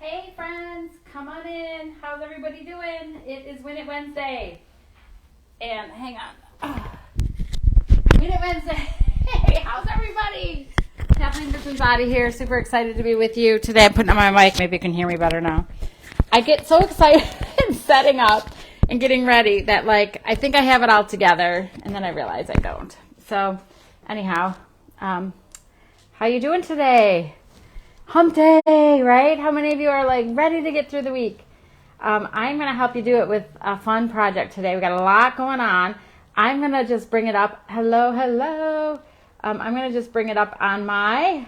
Hey friends, come on in. How's everybody doing? It is Win It Wednesday. And hang on. Win It Wednesday. Hey, how's everybody? Kathleen Dixon's out of here. Super excited to be with you. Today I'm putting on my mic. Maybe you can hear me better now. I get so excited setting up and getting ready that I think I have it all together. And then I realize I don't. So anyhow, how you doing today? Hump day, right? How many of you are ready to get through the week? I'm going to help you do it with a fun project today. We got a lot going on. I'm going to just bring it up. Hello. I'm going to just bring it up on my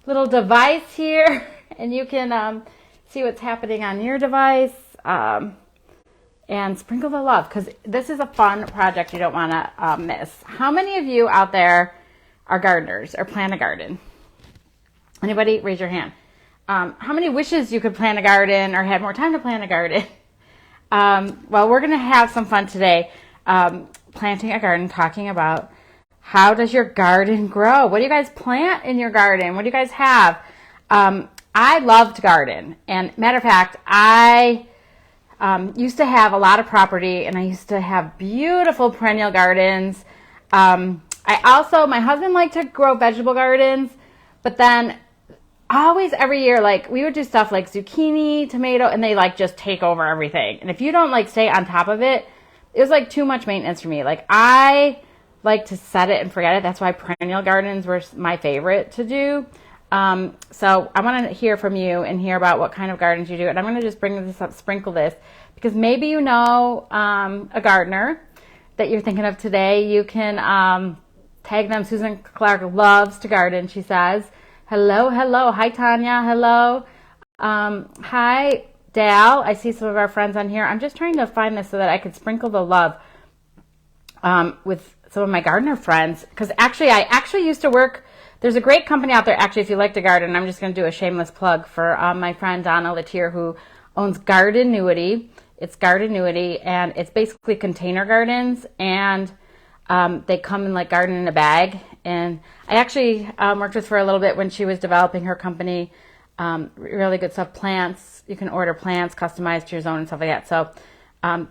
little device here, and you can see what's happening on your device and sprinkle the love, because this is a fun project you don't want to miss. How many of you out there are gardeners or plant a garden? Anybody? Raise your hand. How many wishes you could plant a garden or had more time to plant a garden? Well, we're going to have some fun today planting a garden, talking about how does your garden grow? What do you guys plant in your garden? What do you guys have? I love to garden. And matter of fact, I used to have a lot of property, and I used to have beautiful perennial gardens. My husband liked to grow vegetable gardens, but then always every year, we would do stuff like zucchini, tomato, and they just take over everything. And if you don't stay on top of it, it was too much maintenance for me. I like to set it and forget it. That's why perennial gardens were my favorite to do. So I want to hear from you and hear about what kind of gardens you do. And I'm going to just bring this up, sprinkle this, because maybe you know a gardener that you're thinking of today. You can tag them. Susan Clark loves to garden, she says. Hello. Hi, Tanya. Hello. Hi, Dal. I see some of our friends on here. I'm just trying to find this so that I could sprinkle the love with some of my gardener friends. Because I used to work. There's a great company out there, actually, if you like to garden. I'm just going to do a shameless plug for my friend Donna Latier, who owns Gardenuity. It's Gardenuity, and it's basically container gardens, and they come in garden in a bag. And I actually worked with her a little bit when she was developing her company. Really good stuff. Plants, you can order plants customized to your zone and stuff like that. So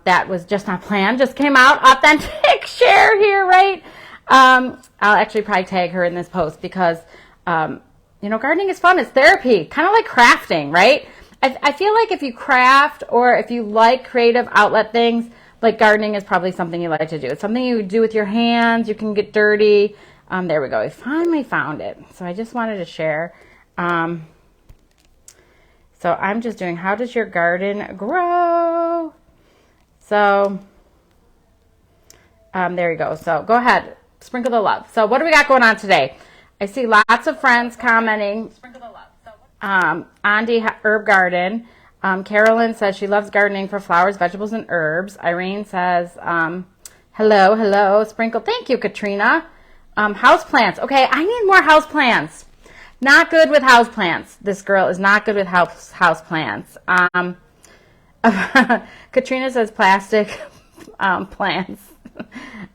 that was just not planned, just came out. Authentic share here, right? I'll actually probably tag her in this post because gardening is fun. It's therapy, kind of like crafting, right? I feel like if you craft or if you like creative outlet things, gardening is probably something you like to do. It's something you do with your hands. You can get dirty. There we go. I finally found it. So I just wanted to share. So I'm just doing, how does your garden grow? So there you go. So go ahead. Sprinkle the love. So what do we got going on today? I see lots of friends commenting. Sprinkle the love. Andy Herb Garden. Carolyn says she loves gardening for flowers, vegetables, and herbs. Irene says, hello, sprinkle. Thank you, Katrina. House plants. Okay, I need more house plants. Not good with house plants. This girl is not good with house plants. Katrina says plastic plants.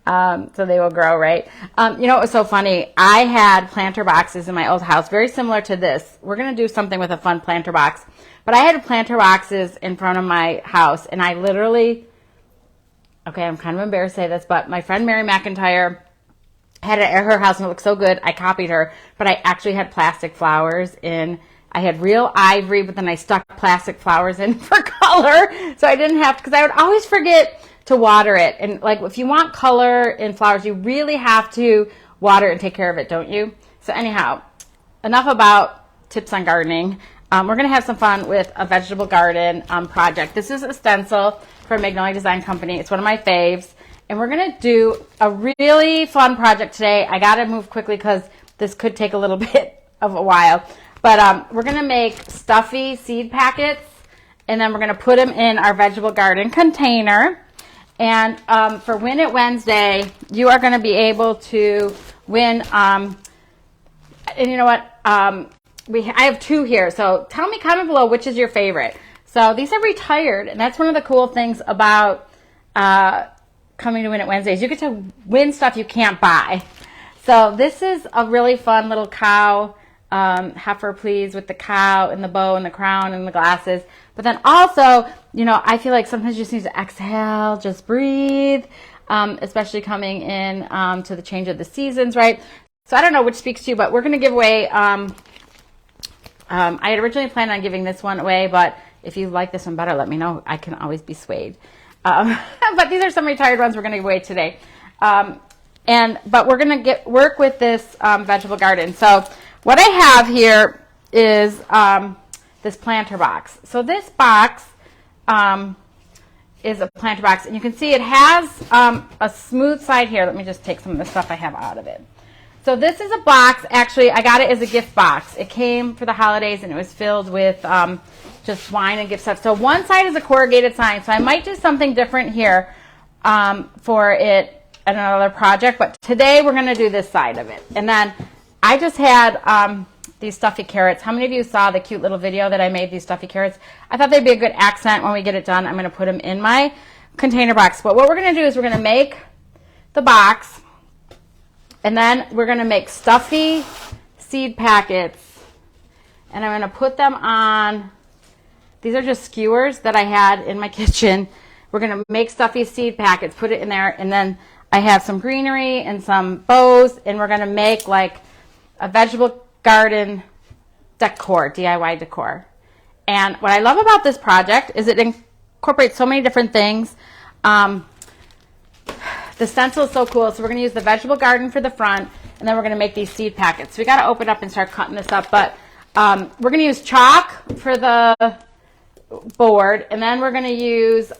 So they will grow, right? It was so funny. I had planter boxes in my old house, very similar to this. We're going to do something with a fun planter box. But I had planter boxes in front of my house, and I literally, okay, I'm kind of embarrassed to say this, but my friend Mary McIntyre had it at her house, and it looked so good. I copied her, but I actually had plastic flowers in. I had real ivory, but then I stuck plastic flowers in for color, so I didn't have to, because I would always forget to water it. And if you want color in flowers, you really have to water it and take care of it, don't you? So anyhow, enough about tips on gardening. We're going to have some fun with a vegetable garden project. This is a stencil from Magnolia Design Company. It's one of my faves. And we're going to do a really fun project today. I got to move quickly because this could take a little bit of a while. But we're going to make stuffy seed packets, and then we're going to put them in our vegetable garden container. And for Win It Wednesday, you are going to be able to win. And you know what? I have two here. So tell me, comment below, which is your favorite. So these are retired, and that's one of the cool things about coming to Win It Wednesdays. You get to win stuff you can't buy. So this is a really fun little cow heifer, please, with the cow and the bow and the crown and the glasses. But then also, you know, I feel like sometimes you just need to exhale, just breathe, especially coming in to the change of the seasons, right? So I don't know which speaks to you, but we're going to give away, I had originally planned on giving this one away, but if you like this one better, let me know. I can always be swayed. But these are some retired ones we're going to give away today. But we're going to work with this vegetable garden. So what I have here is this planter box. So this box is a planter box, and you can see it has a smooth side here. Let me just take some of the stuff I have out of it. So this is a box. Actually, I got it as a gift box. It came for the holidays, and it was filled with just wine and gift stuff. So one side is a corrugated sign. So I might do something different here for it at another project. But today we're going to do this side of it. And then I just had these stuffy carrots. How many of you saw the cute little video that I made, these stuffy carrots? I thought they'd be a good accent when we get it done. I'm going to put them in my container box. But what we're going to do is we're going to make the box, and then we're going to make stuffy seed packets, and I'm going to put them on. These are just skewers that I had in my kitchen. We're going to make stuffy seed packets, put it in there, and then I have some greenery and some bows, and we're going to make like a vegetable garden decor, DIY decor. And what I love about this project is it incorporates so many different things. The stencil is so cool. So we're going to use the vegetable garden for the front, and then we're going to make these seed packets. So we got to open up and start cutting this up. But we're going to use chalk for the board, and then we're going to use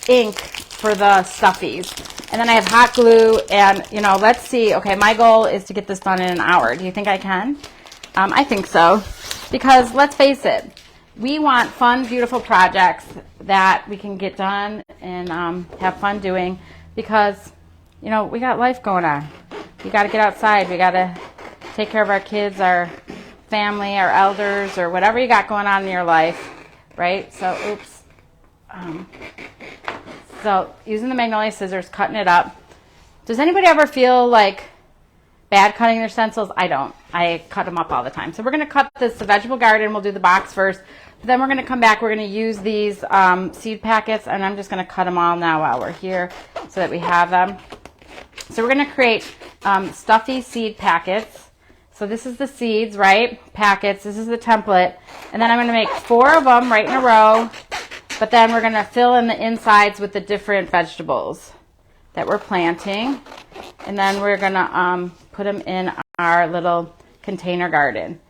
ink for the stuffies. And then I have hot glue, and, you know, let's see. Okay, my goal is to get this done in an hour. Do you think I can? I think so. Because let's face it, we want fun, beautiful projects that we can get done and have fun doing, because, you know, we got life going on. We got to get outside. We got to take care of our kids, our family, our elders, or whatever you got going on in your life, right? So, oops. So using the Magnolia scissors, cutting it up. Does anybody ever feel like bad cutting their stencils? I don't. I cut them up all the time. So we're going to cut this vegetable garden. We'll do the box first. But then we're going to come back. We're going to use these seed packets, and I'm just going to cut them all now while we're here so that we have them. So we're going to create stuffy seed packets. So this is the seeds, right? Packets. This is the template. And then I'm going to make 4 of them right in a row. But then we're going to fill in the insides with the different vegetables that we're planting. And then we're going to put them in our little container garden.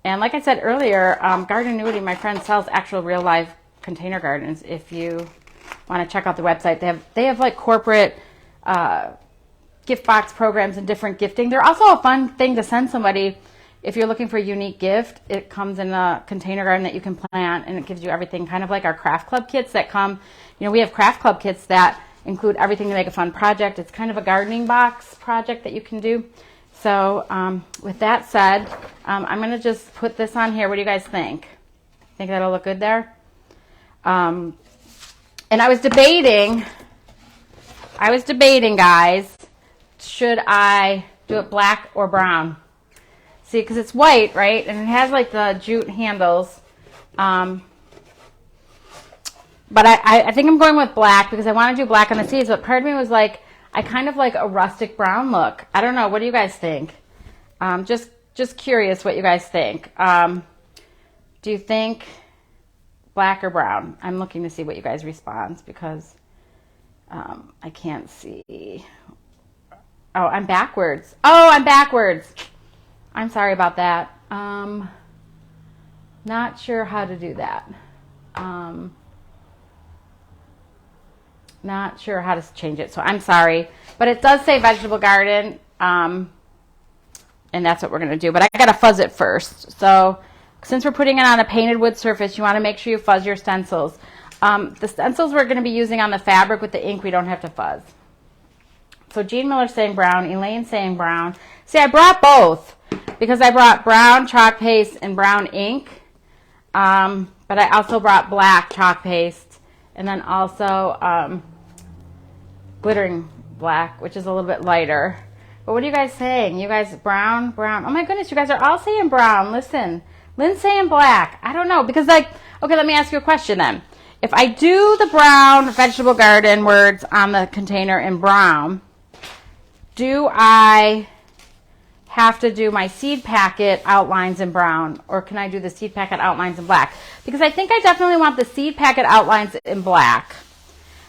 And like I said earlier, Gardenuity, my friend, sells actual real life container gardens. If you want to check out the website, they have like corporate gift box programs and different gifting. They're also a fun thing to send somebody. If you're looking for a unique gift, it comes in a container garden that you can plant, and it gives you everything, kind of like our craft club kits that come. You know, we have craft club kits that include everything to make a fun project. It's kind of a gardening box project that you can do. So with that said, I'm going to just put this on here. What do you guys think? Think that'll look good there? And I was debating, guys, should I do it black or brown? See, because it's white, right? And it has like the jute handles. But I think I'm going with black because I want to do black on the seeds. But part of me was like, I kind of like a rustic brown look. I don't know. What do you guys think? Just curious what you guys think. Do you think black or brown? I'm looking to see what you guys respond because I can't see. Oh, I'm backwards. I'm sorry about that. Not sure how to do that. Not sure how to change it, so I'm sorry. But it does say vegetable garden, and that's what we're going to do. But I got to fuzz it first. So since we're putting it on a painted wood surface, you want to make sure you fuzz your stencils. The stencils we're going to be using on the fabric with the ink, we don't have to fuzz. So Jean Miller's saying brown, Elaine's saying brown. See, I brought both because I brought brown chalk paste and brown ink. But I also brought black chalk paste and then also glittering black, which is a little bit lighter. But what are you guys saying? You guys, brown, brown. Oh my goodness, you guys are all saying brown. Listen, Lynn's saying black. I don't know, because like, okay, let me ask you a question then. If I do the brown vegetable garden words on the container in brown, do I have to do my seed packet outlines in brown, or can I do the seed packet outlines in black? Because I think I definitely want the seed packet outlines in black,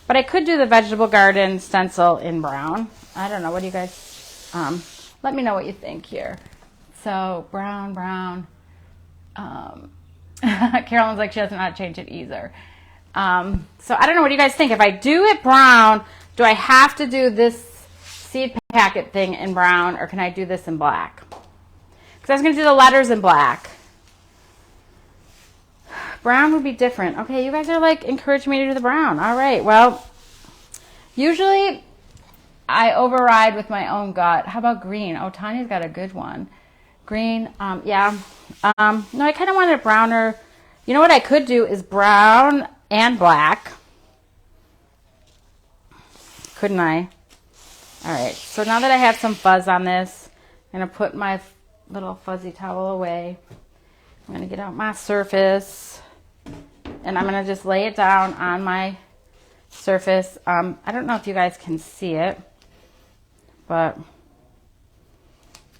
but I could do the vegetable garden stencil in brown. I don't know. What do you guys, let me know what you think here. So brown, brown. Carolyn's like, she doesn't know how to change it either. So I don't know. What do you guys think? If I do it brown, do I have to do this seed packet thing in brown, or can I do this in black? Because I was going to do the letters in black. Brown would be different. Okay, you guys are like encouraging me to do the brown. All right, well, usually I override with my own gut. How about green? Oh, Tanya's got a good one. Green, yeah. No, I kind of wanted it browner. You know what I could do is brown and black. Couldn't I? All right, so now that I have some fuzz on this, I'm going to put my little fuzzy towel away. I'm going to get out my surface, and I'm going to just lay it down on my surface. I don't know if you guys can see it, but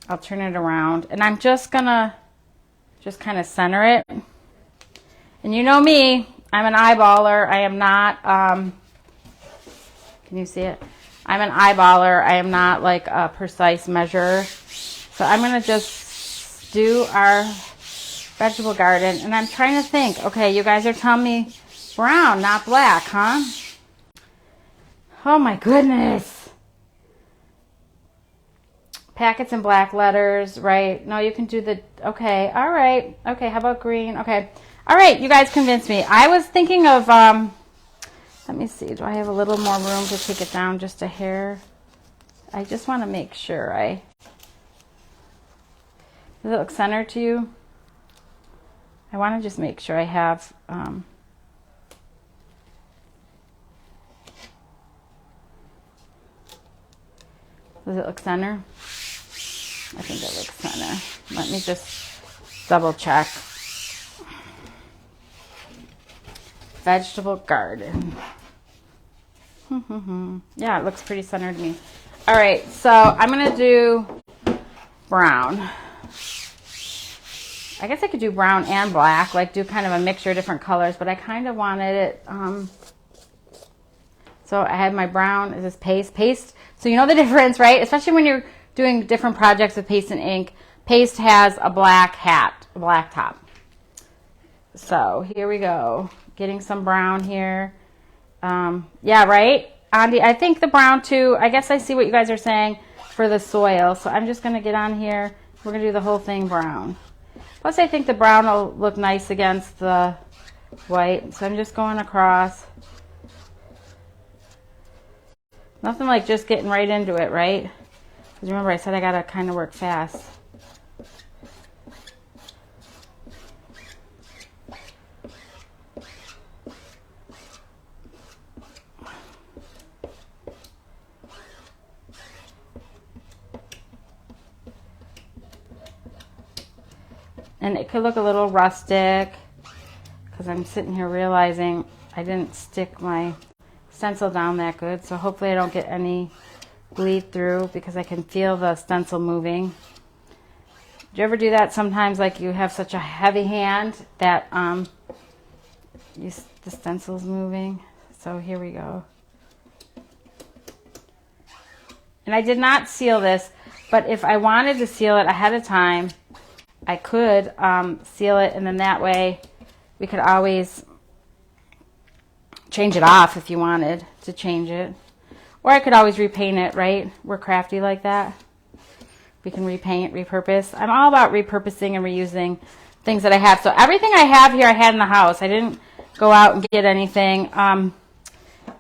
I'll turn it around, and I'm just going to just kind of center it. And you know me, I'm an eyeballer. I am not, can you see it? I'm an eyeballer. I am not like a precise measure. So I'm going to just do our vegetable garden. And I'm trying to think, okay, you guys are telling me brown, not black, huh? Oh my goodness. Packets in black letters, right? No, you can do the, okay, all right. Okay, how about green? Okay. All right, you guys convinced me. I was thinking of, let me see, do I have a little more room to take it down just a hair? I just want to make sure does it look centered to you? I want to just make sure I have, does it look center? I think it looks center. Let me just double check. Vegetable garden. Yeah, it looks pretty centered to me. All right, so I'm going to do brown. I guess I could do brown and black, like do kind of a mixture of different colors, but I kind of wanted it, so I had my brown. Is this paste? Paste, so you know the difference, right? Especially when you're doing different projects with paste and ink. Paste has a black hat, a black top. So here we go. Getting some brown here. Yeah, right? Andy, I think the brown too, I guess I see what you guys are saying for the soil. So I'm just going to get on here. We're going to do the whole thing brown. Plus I think the brown will look nice against the white. So I'm just going across. Nothing like just getting right into it, right? Because remember I said I got to kind of work fast. And it could look a little rustic because I'm sitting here realizing I didn't stick my stencil down that good. So hopefully I don't get any bleed through because I can feel the stencil moving. Do you ever do that sometimes, like you have such a heavy hand that the stencil's moving? So here we go. And I did not seal this, but if I wanted to seal it ahead of time, I could seal it, and then that way we could always change it off if you wanted to change it. Or I could always repaint it, right? We're crafty like that. We can repaint, repurpose. I'm all about repurposing and reusing things that I have. So everything I have here I had in the house. I didn't go out and get anything.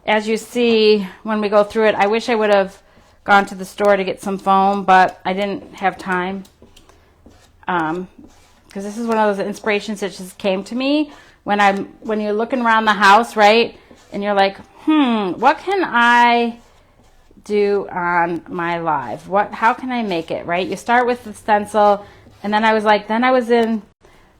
As you see when we go through it, I wish I would have gone to the store to get some foam, but I didn't have time. Because this is one of those inspirations that just came to me when you're looking around the house, right? And you're like, what can I do on my live? How can I make it, right? You start with the stencil, and then I was in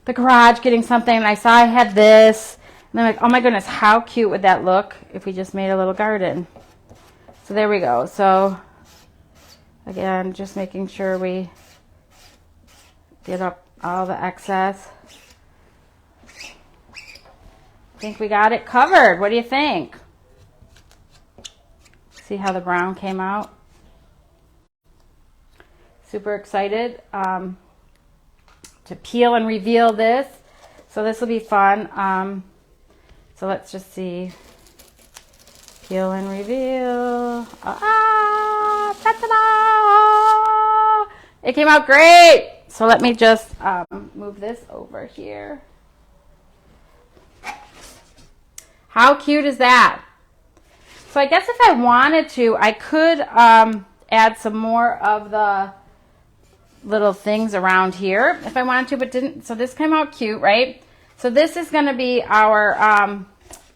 the garage getting something, and I saw I had this, and I'm like, oh my goodness, how cute would that look if we just made a little garden? So there we go. So again, just making sure we get up all the excess. I think we got it covered. What do you think? See how the brown came out? Super excited to peel and reveal this. So this will be fun. So let's just see. Peel and reveal. Ta-da! It came out great. So let me just move this over here. How cute is that? So I guess if I wanted to, I could add some more of the little things around here if I wanted to, but didn't. So this came out cute, right? So this is going to be our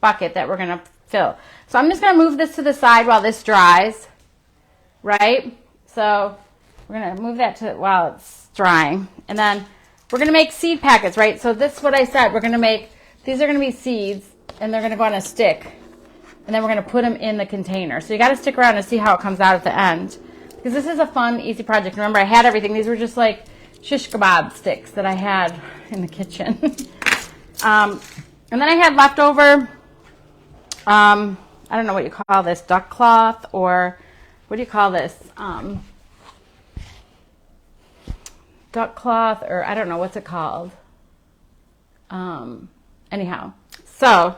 bucket that we're going to fill. So I'm just going to move this to the side while this dries, right? So we're going to move that to while it's drying. And then we're going to make seed packets, right? So this is what I said. We're going to make, these are going to be seeds, and they're going to go on a stick. And then we're going to put them in the container. So you got to stick around and see how it comes out at the end. Because this is a fun, easy project. Remember, I had everything. These were just like shish kebab sticks that I had in the kitchen. And then I had leftover, I don't know what you call this, duck cloth, or what do you call this? Duck cloth, or I don't know, what's it called? Anyhow, so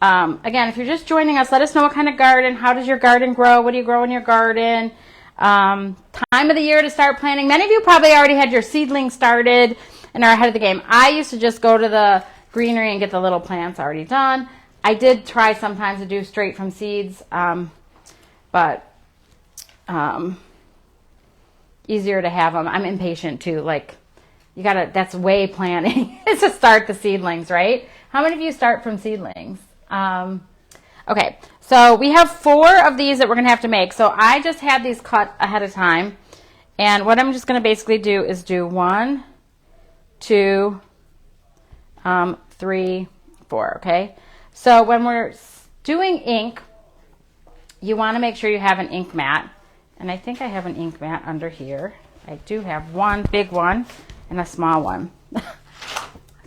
again, if you're just joining us, let us know what kind of garden, how does your garden grow, what do you grow in your garden, time of the year to start planting. Many of you probably already had your seedlings started and are ahead of the game. I used to just go to the greenery and get the little plants already done. I did try sometimes to do straight from seeds, but easier to have them. I'm impatient too. Like, you gotta, that's way planning to start the seedlings, right? How many of you start from seedlings? Okay, so we have 4 of these that we're gonna have to make. So I just had these cut ahead of time. And what I'm just gonna basically do is do 1, 2, 3, 4, okay? So when we're doing ink, you wanna make sure you have an ink mat. And I think I have an ink mat under here. I do have one big one and a small one.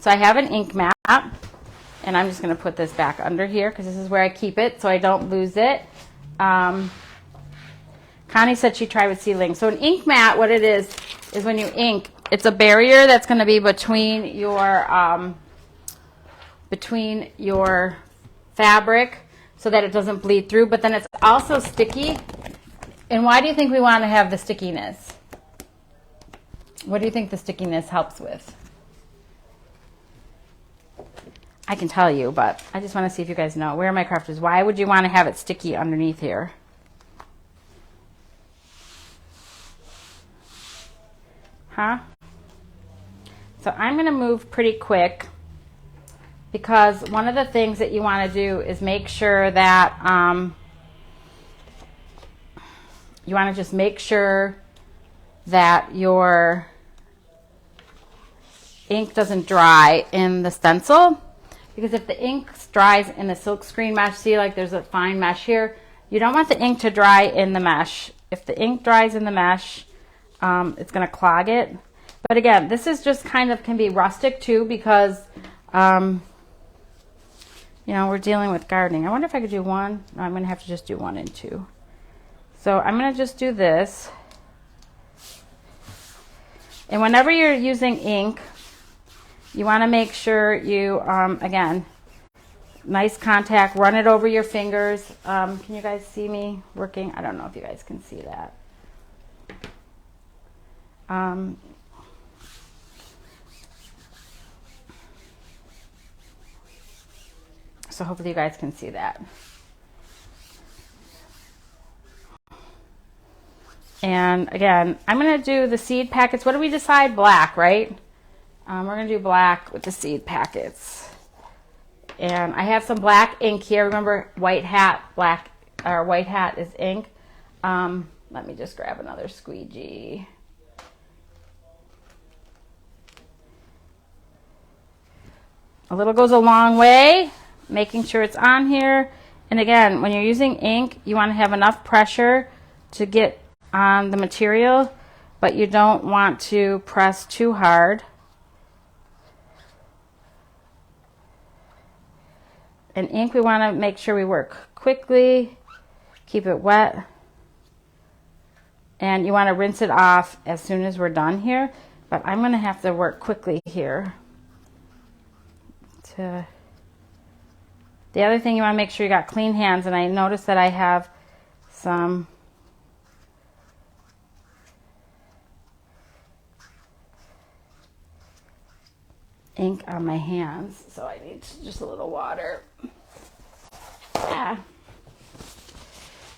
So I have an ink mat, and I'm just going to put this back under here because this is where I keep it so I don't lose it. Connie said she tried with seedlings. So an ink mat, what it is when you ink, it's a barrier that's going to be between your fabric so that it doesn't bleed through, but then it's also sticky. And why do you think we want to have the stickiness? What do you think the stickiness helps with? I can tell you, but I just want to see if you guys know. Where are my crafters? Why would you want to have it sticky underneath here? Huh? So I'm going to move pretty quick because one of the things that you want to do is make sure that you want to just make sure that your ink doesn't dry in the stencil, because if the ink dries in the silk screen mesh, see, like there's a fine mesh here, you don't want the ink to dry in the mesh. If the ink dries in the mesh, it's going to clog it. But again, this is just kind of can be rustic too, because you know, we're dealing with gardening. I wonder if I could do 1. No, I'm going to have to just do 1 and 2. So I'm going to just do this. And whenever you're using ink, you want to make sure you, again, nice contact, run it over your fingers. Can you guys see me working? I don't know if you guys can see that. So hopefully you guys can see that. And again, I'm going to do the seed packets. What do we decide? Black, right? We're going to do black with the seed packets. And I have some black ink here. Remember, white hat, black, or white hat is ink. Let me just grab another squeegee. A little goes a long way, making sure it's on here. And again, when you're using ink, you want to have enough pressure to get on the material, but you don't want to press too hard. And ink, we want to make sure we work quickly, keep it wet. And you want to rinse it off as soon as we're done here. But I'm going to have to work quickly here. The other thing, you want to make sure you got clean hands. And I noticed that I have some ink on my hands. So I need just a little water. Yeah.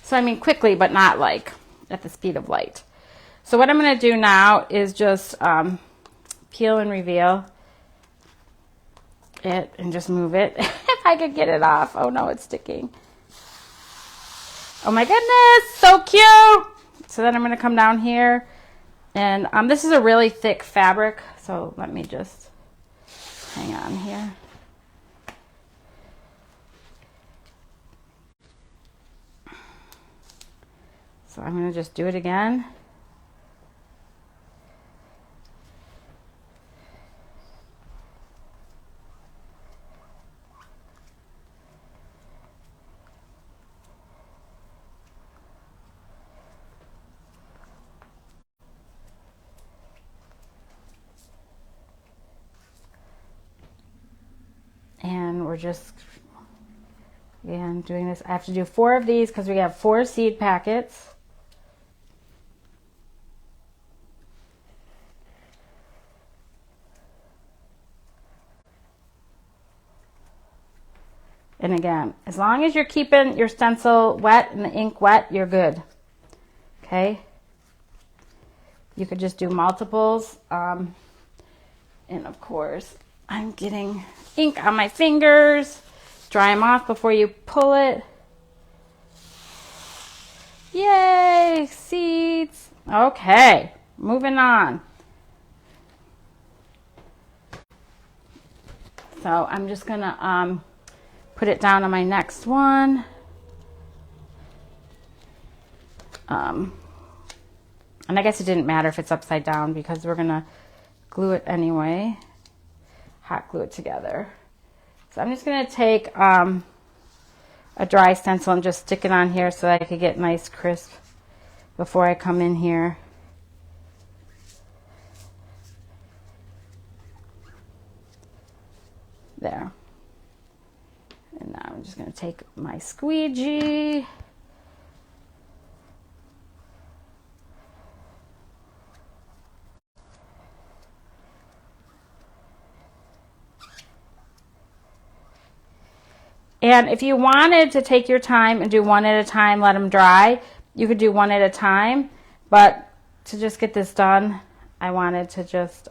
So I mean quickly, but not like at the speed of light. So what I'm going to do now is just peel and reveal it and just move it. If I could get it off. Oh no, it's sticking. Oh my goodness, so cute. So then I'm going to come down here, and this is a really thick fabric, so let me just hang on here. So I'm going to just do it again. And we're just, again, doing this. I have to do 4 of these because we have 4 seed packets. And again, as long as you're keeping your stencil wet and the ink wet, you're good. Okay? You could just do multiples. And of course, I'm getting ink on my fingers. Dry them off before you pull it. Yay, seeds. Okay, moving on. So I'm just gonna put it down on my next one. And I guess it didn't matter if it's upside down because we're gonna glue it anyway. Hot glue it together. So I'm just gonna take a dry stencil and just stick it on here so that I could get nice crisp before I come in here. There. And now I'm just going to take my squeegee. And if you wanted to take your time and do one at a time, let them dry, you could do one at a time. But to just get this done, I wanted to just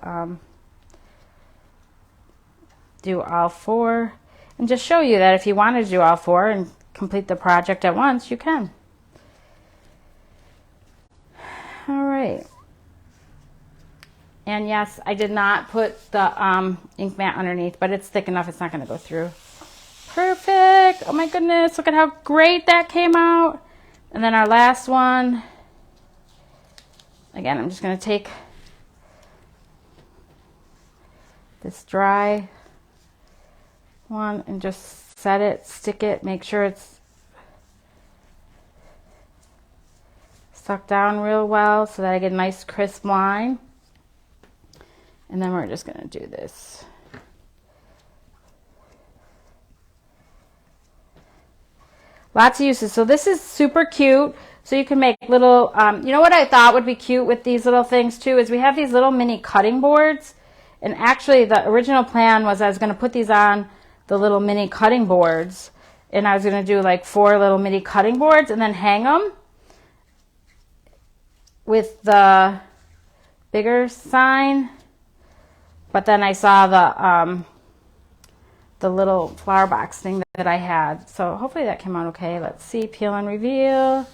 do all 4. And just show you that if you wanted to do all 4 and complete the project at once, you can. All right. And yes, I did not put the ink mat underneath, but it's thick enough, it's not going to go through. Perfect. Oh my goodness, look at how great that came out. And then our last one. Again, I'm just going to take this dry one and just set it, stick it, make sure it's stuck down real well so that I get a nice crisp line. And then we're just going to do this. Lots of uses. So this is super cute. So you can make little, you know what I thought would be cute with these little things too is we have these little mini cutting boards. And actually the original plan was I was going to put these on the little mini cutting boards, and I was going to do like 4 little mini cutting boards and then hang them with the bigger sign. But then I saw the little flower box thing that I had, so hopefully that came out okay. Let's see, peel and reveal.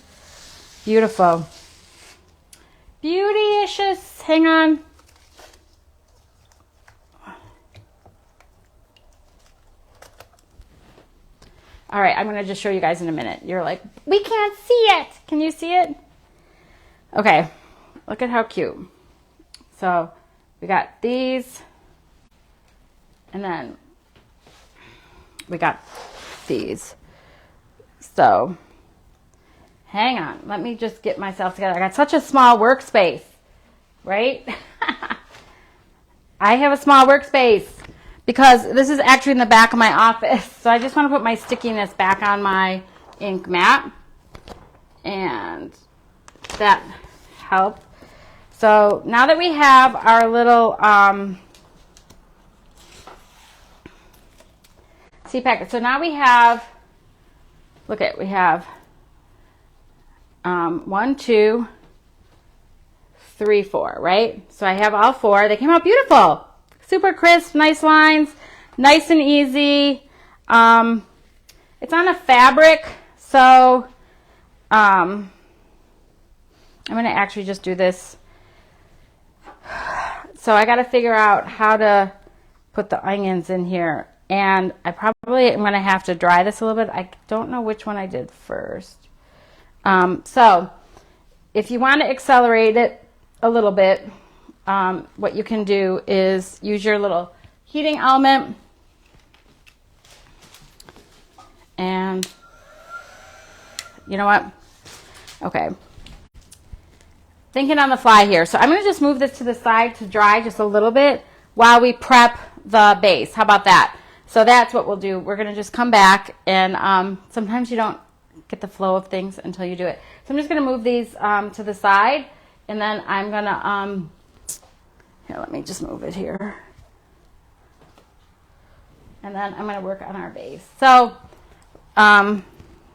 Beautiful. Beauticious. Hang on. All right, I'm going to just show you guys in a minute. You're like, we can't see it. Can you see it? Okay, look at how cute. So we got these, and then we got these. So hang on, let me just get myself together. I got such a small workspace, right? I have a small workspace because this is actually in the back of my office. So I just want to put my stickiness back on my ink mat, and that helped. So now that we have our little seed packet, so now we have, look at, we have 1, 2, 3, 4, right? So I have all 4. They came out beautiful. Super crisp, nice lines, nice and easy. It's on a fabric, so I'm going to actually just do this. So I got to figure out how to put the onions in here. And I probably am going to have to dry this a little bit. I don't know which one I did first. So if you want to accelerate it a little bit, what you can do is use your little heating element. And you know what? Okay. Thinking on the fly here. So I'm going to just move this to the side to dry just a little bit while we prep the base. How about that? So that's what we'll do. We're going to just come back, and sometimes you don't get the flow of things until you do it. So I'm just going to move these to the side, and then I'm going to, here, let me just move it here. And then I'm going to work on our base. So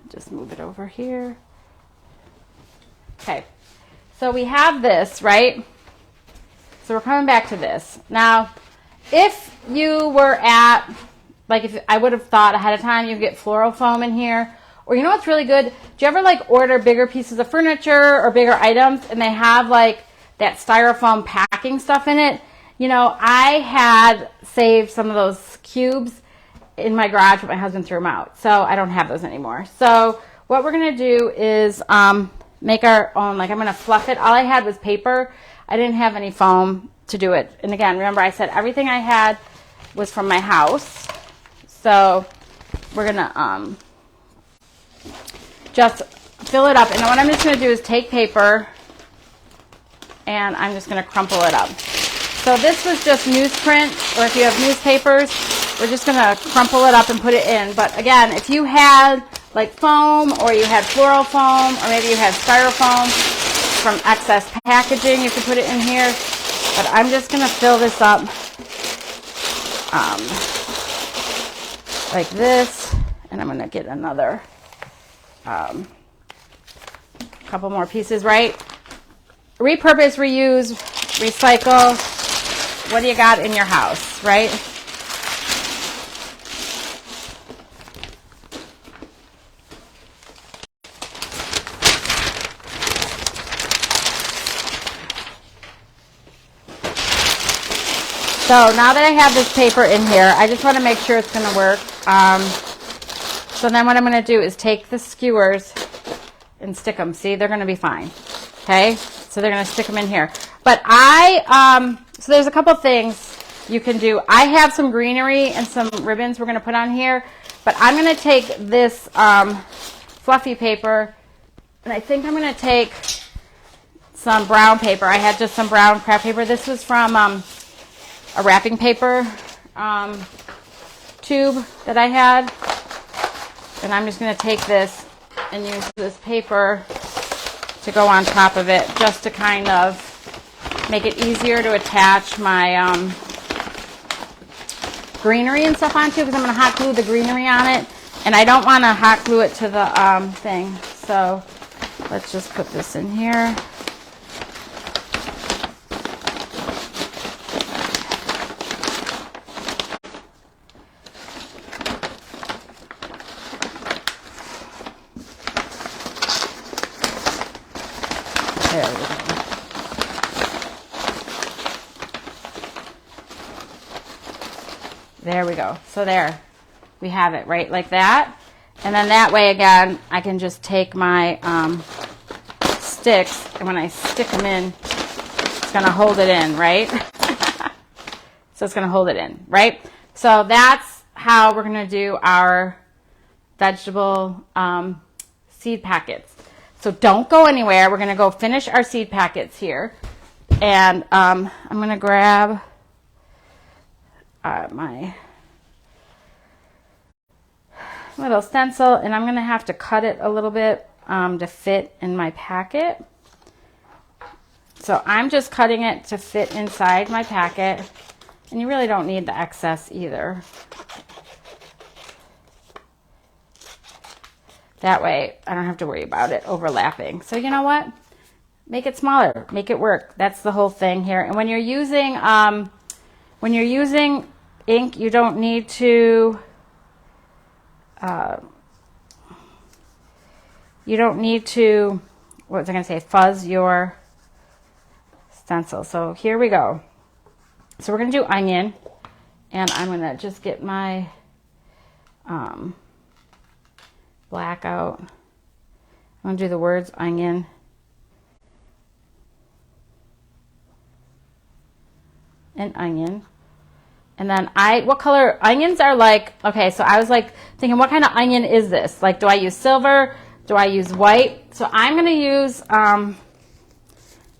just move it over here. Okay. So we have this, right? So we're coming back to this. Now, if you were at, like if I would have thought ahead of time, you get floral foam in here. Or you know what's really good? Do you ever like order bigger pieces of furniture or bigger items and they have like that styrofoam packing stuff in it? You know, I had saved some of those cubes in my garage, but my husband threw them out. So I don't have those anymore. So what we're going to do is make our own. Like I'm going to fluff it. All I had was paper. I didn't have any foam to do it. And again, remember I said everything I had was from my house. So we're going to just fill it up. And what I'm just going to do is take paper and I'm just going to crumple it up. So this was just newsprint, or if you have newspapers, we're just going to crumple it up and put it in. But again, if you had like foam, or you had floral foam, or maybe you had styrofoam from excess packaging, you can put it in here. But I'm just going to fill this up like this, and I'm going to get another couple more pieces, right? Repurpose, reuse, recycle. What do you got in your house, right? So now that I have this paper in here, I just want to make sure it's going to work. So then what I'm going to do is take the skewers and stick them. See, they're going to be fine. Okay, so they're going to stick them in here. But so there's a couple things you can do. I have some greenery and some ribbons we're going to put on here. But I'm going to take this fluffy paper, and I think I'm going to take some brown paper. I had just some brown craft paper. This was from a wrapping paper tube that I had. And I'm just going to take this and use this paper to go on top of it, just to kind of make it easier to attach my greenery and stuff onto, because I'm going to hot glue the greenery on it. And I don't want to hot glue it to the thing. So let's just put this in here. There we go. So there, we have it right like that. And then that way, again, I can just take my sticks, and when I stick them in, it's going to hold it in, right? So it's going to hold it in, right? So that's how we're going to do our vegetable seed packets. So don't go anywhere. We're going to go finish our seed packets here. And I'm going to grab my little stencil, and I'm going to have to cut it a little bit to fit in my packet. So I'm just cutting it to fit inside my packet, and you really don't need the excess either. That way I don't have to worry about it overlapping. So you know what? Make it smaller, make it work. That's the whole thing here. And when you're using ink, you don't need to what was I going to say, fuzz your stencil. So here we go. So we're going to do onion, and I'm going to just get my black out. I'm going to do the words onion. And onion. And then what color onions are like, okay, so I was like thinking, what kind of onion is this? Like, do I use silver? Do I use white? So I'm going to use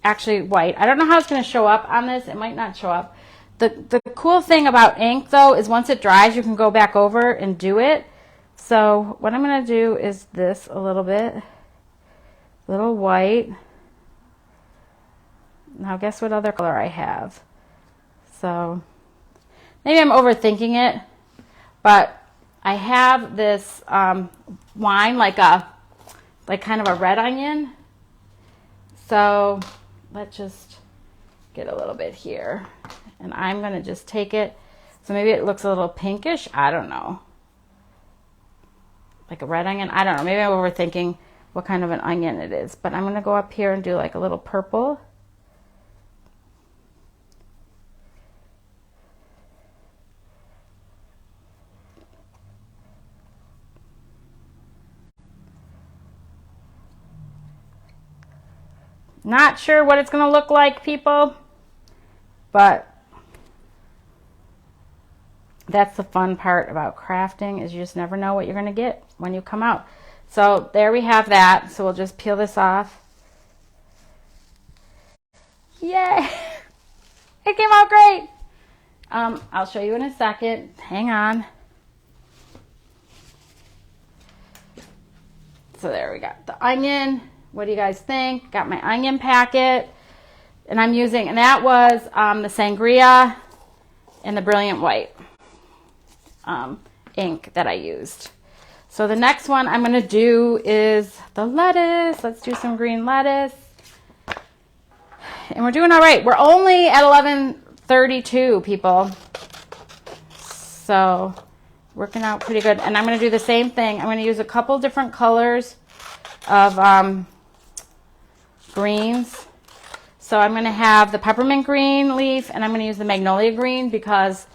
actually white. I don't know how it's going to show up on this. It might not show up. The cool thing about ink, though, is once it dries, you can go back over and do it. So what I'm going to do is this a little bit. Little white. Now guess what other color I have. So maybe I'm overthinking it, but I have this wine, like kind of a red onion. So let's just get a little bit here, and I'm going to just take it. So maybe it looks a little pinkish. I don't know. Like a red onion. I don't know. Maybe I'm overthinking what kind of an onion it is, but I'm going to go up here and do like a little purple. Not sure what it's going to look like, people, but that's the fun part about crafting, is you just never know what you're going to get when you come out. So there we have that. So we'll just peel this off. Yay! It came out great. I'll show you in a second. Hang on. So there we got the onion. What do you guys think? Got my onion packet, and I'm using, and that was the Sangria and the Brilliant White ink that I used. So the next one I'm going to do is the lettuce. Let's do some green lettuce. And we're doing all right. We're only at 11:32, people. So working out pretty good. And I'm going to do the same thing. I'm going to use a couple different colors of greens. So I'm going to have the peppermint green leaf, and I'm going to use the magnolia green because,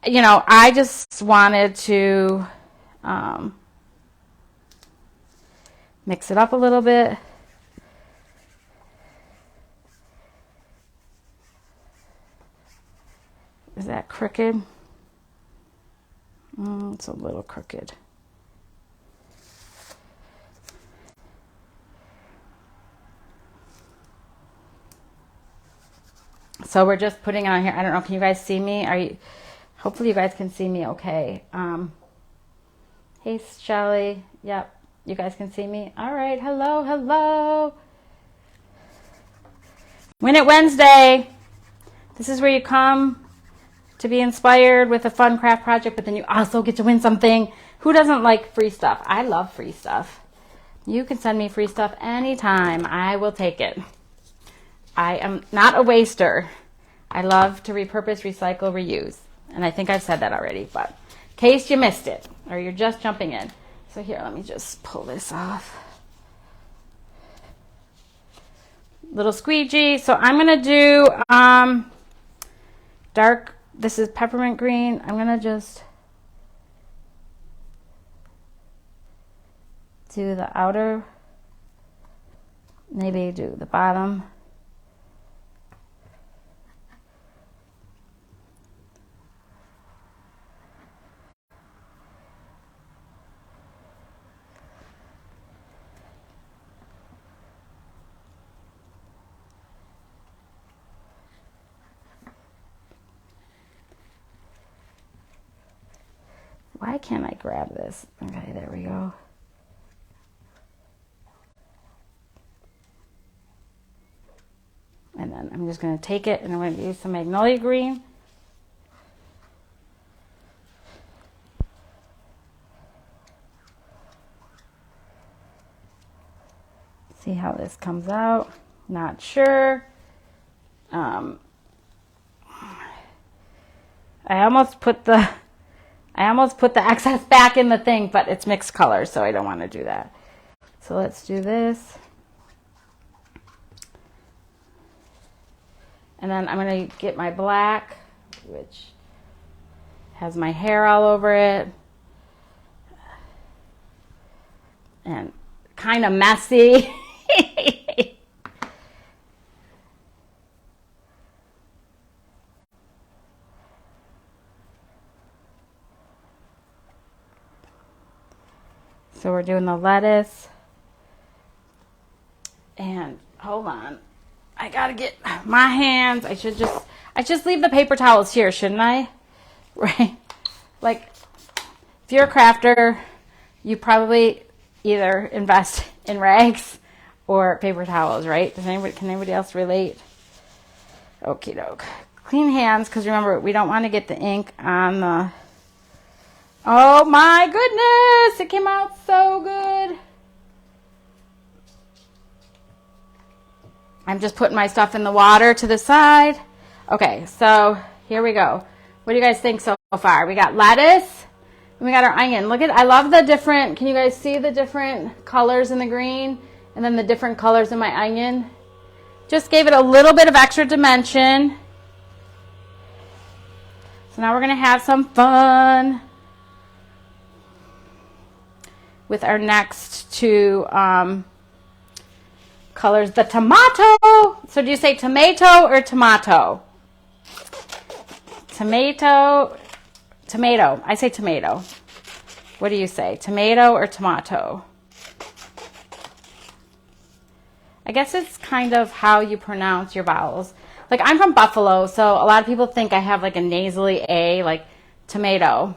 you know, I just wanted to mix it up a little bit. Is that crooked? It's a little crooked. So we're just putting it on here. I don't know. Can you guys see me? Hopefully you guys can see me okay. Hey, Shelly. Yep. You guys can see me. All right. Hello. Hello. Win It Wednesday. This is where you come to be inspired with a fun craft project, but then you also get to win something. Who doesn't like free stuff? I love free stuff. You can send me free stuff anytime. I will take it. I am not a waster. I love to repurpose, recycle, reuse. And I think I've said that already, but in case you missed it or you're just jumping in. So here, let me just pull this off. Little squeegee. So I'm going to do dark this is peppermint green. I'm gonna just do the outer, maybe do the bottom. Why can't I grab this? Okay, there we go. And then I'm just going to take it and I'm going to use some Magnolia green. See how this comes out. Not sure. I almost put the excess back in the thing, but it's mixed colors, so I don't want to do that. So let's do this. And then I'm going to get my black, which has my hair all over it. And kind of messy. So we're doing the lettuce. And hold on. I gotta get my hands. I just leave the paper towels here, shouldn't I? Right? Like, if you're a crafter, you probably either invest in rags or paper towels, right? Can anybody else relate? Okie doke. Clean hands, because remember, we don't want to get the ink on the... Oh my goodness! It came out so good. I'm just putting my stuff in the water to the side. Okay, so here we go. What do you guys think so far? We got lettuce and we got our onion. Look at, I love the different, can you guys see the different colors in the green and then the different colors in my onion? Just gave it a little bit of extra dimension. So now we're gonna have some fun with our next two colors. The tomato. So do you say tomato or tomato? Tomato. I say tomato. What do you say? Tomato or tomato? I guess it's kind of how you pronounce your vowels. Like, I'm from Buffalo, so a lot of people think I have like a nasally A, like tomato.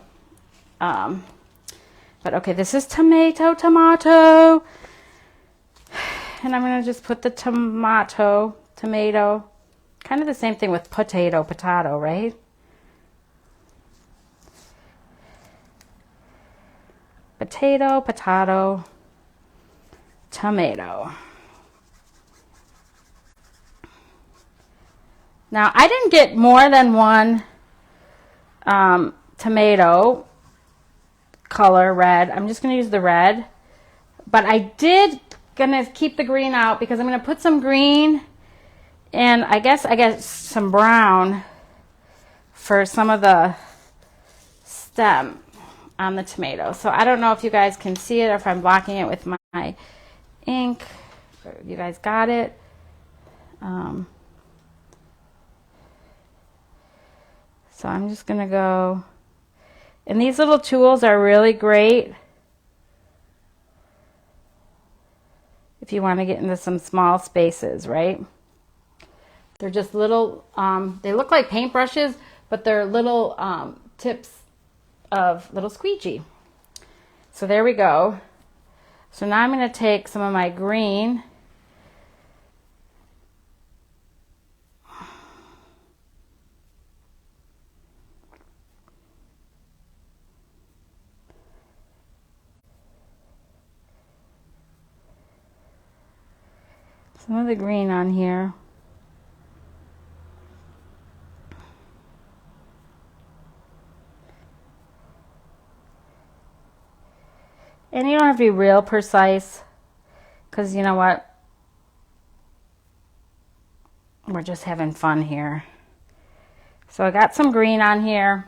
But okay, this is tomato. And I'm going to just put the tomato, kind of the same thing with potato, right? Potato, tomato. Now, I didn't get more than one tomato color, red. I'm just going to use the red. But I did gonna keep the green out because I'm going to put some green and I guess I get some brown for some of the stem on the tomato. So I don't know if you guys can see it or if I'm blocking it with my ink. You guys got it? So I'm just going to go, and these little tools are really great if you want to get into some small spaces, right? They're just little, they look like paintbrushes, but they're little tips of little squeegee. So there we go. So now I'm going to take some of my green some of the green on here. And you don't have to be real precise because you know what? We're just having fun here. So I got some green on here.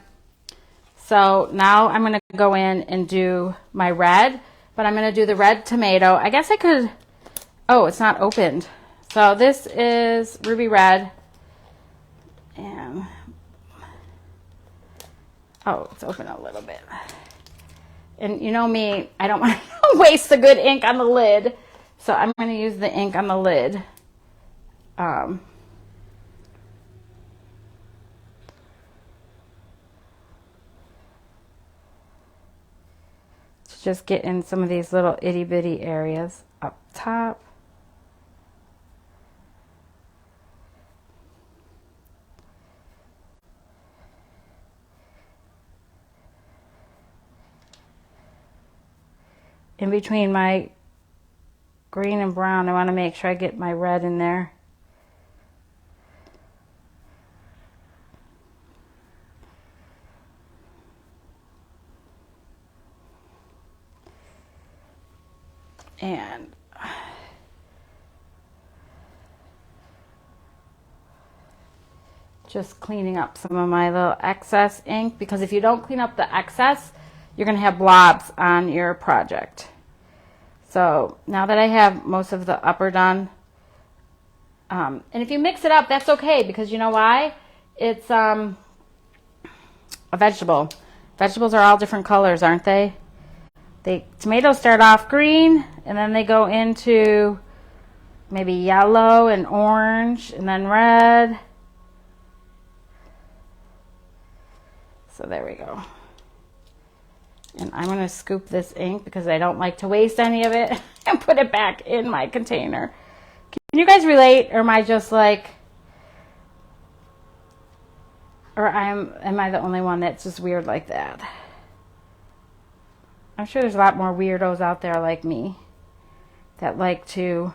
So now I'm going to go in and do my red, but I'm going to do the red tomato. I guess I could, oh, it's not opened. So this is ruby red. And, oh, it's open a little bit. And you know me, I don't want to waste the good ink on the lid. So I'm going to use the ink on the lid. To just get in some of these little itty bitty areas up top. In between my green and brown, I want to make sure I get my red in there. And just cleaning up some of my little excess ink, because if you don't clean up the excess, you're going to have blobs on your project. So now that I have most of the upper done, and if you mix it up, that's okay, because you know why? It's a vegetable. Vegetables are all different colors, aren't they? Tomatoes start off green, and then they go into maybe yellow and orange, and then red. So there we go. And I'm going to scoop this ink because I don't like to waste any of it and put it back in my container. Can you guys relate, or am I just like, or am I the only one that's just weird like that? I'm sure there's a lot more weirdos out there like me that like to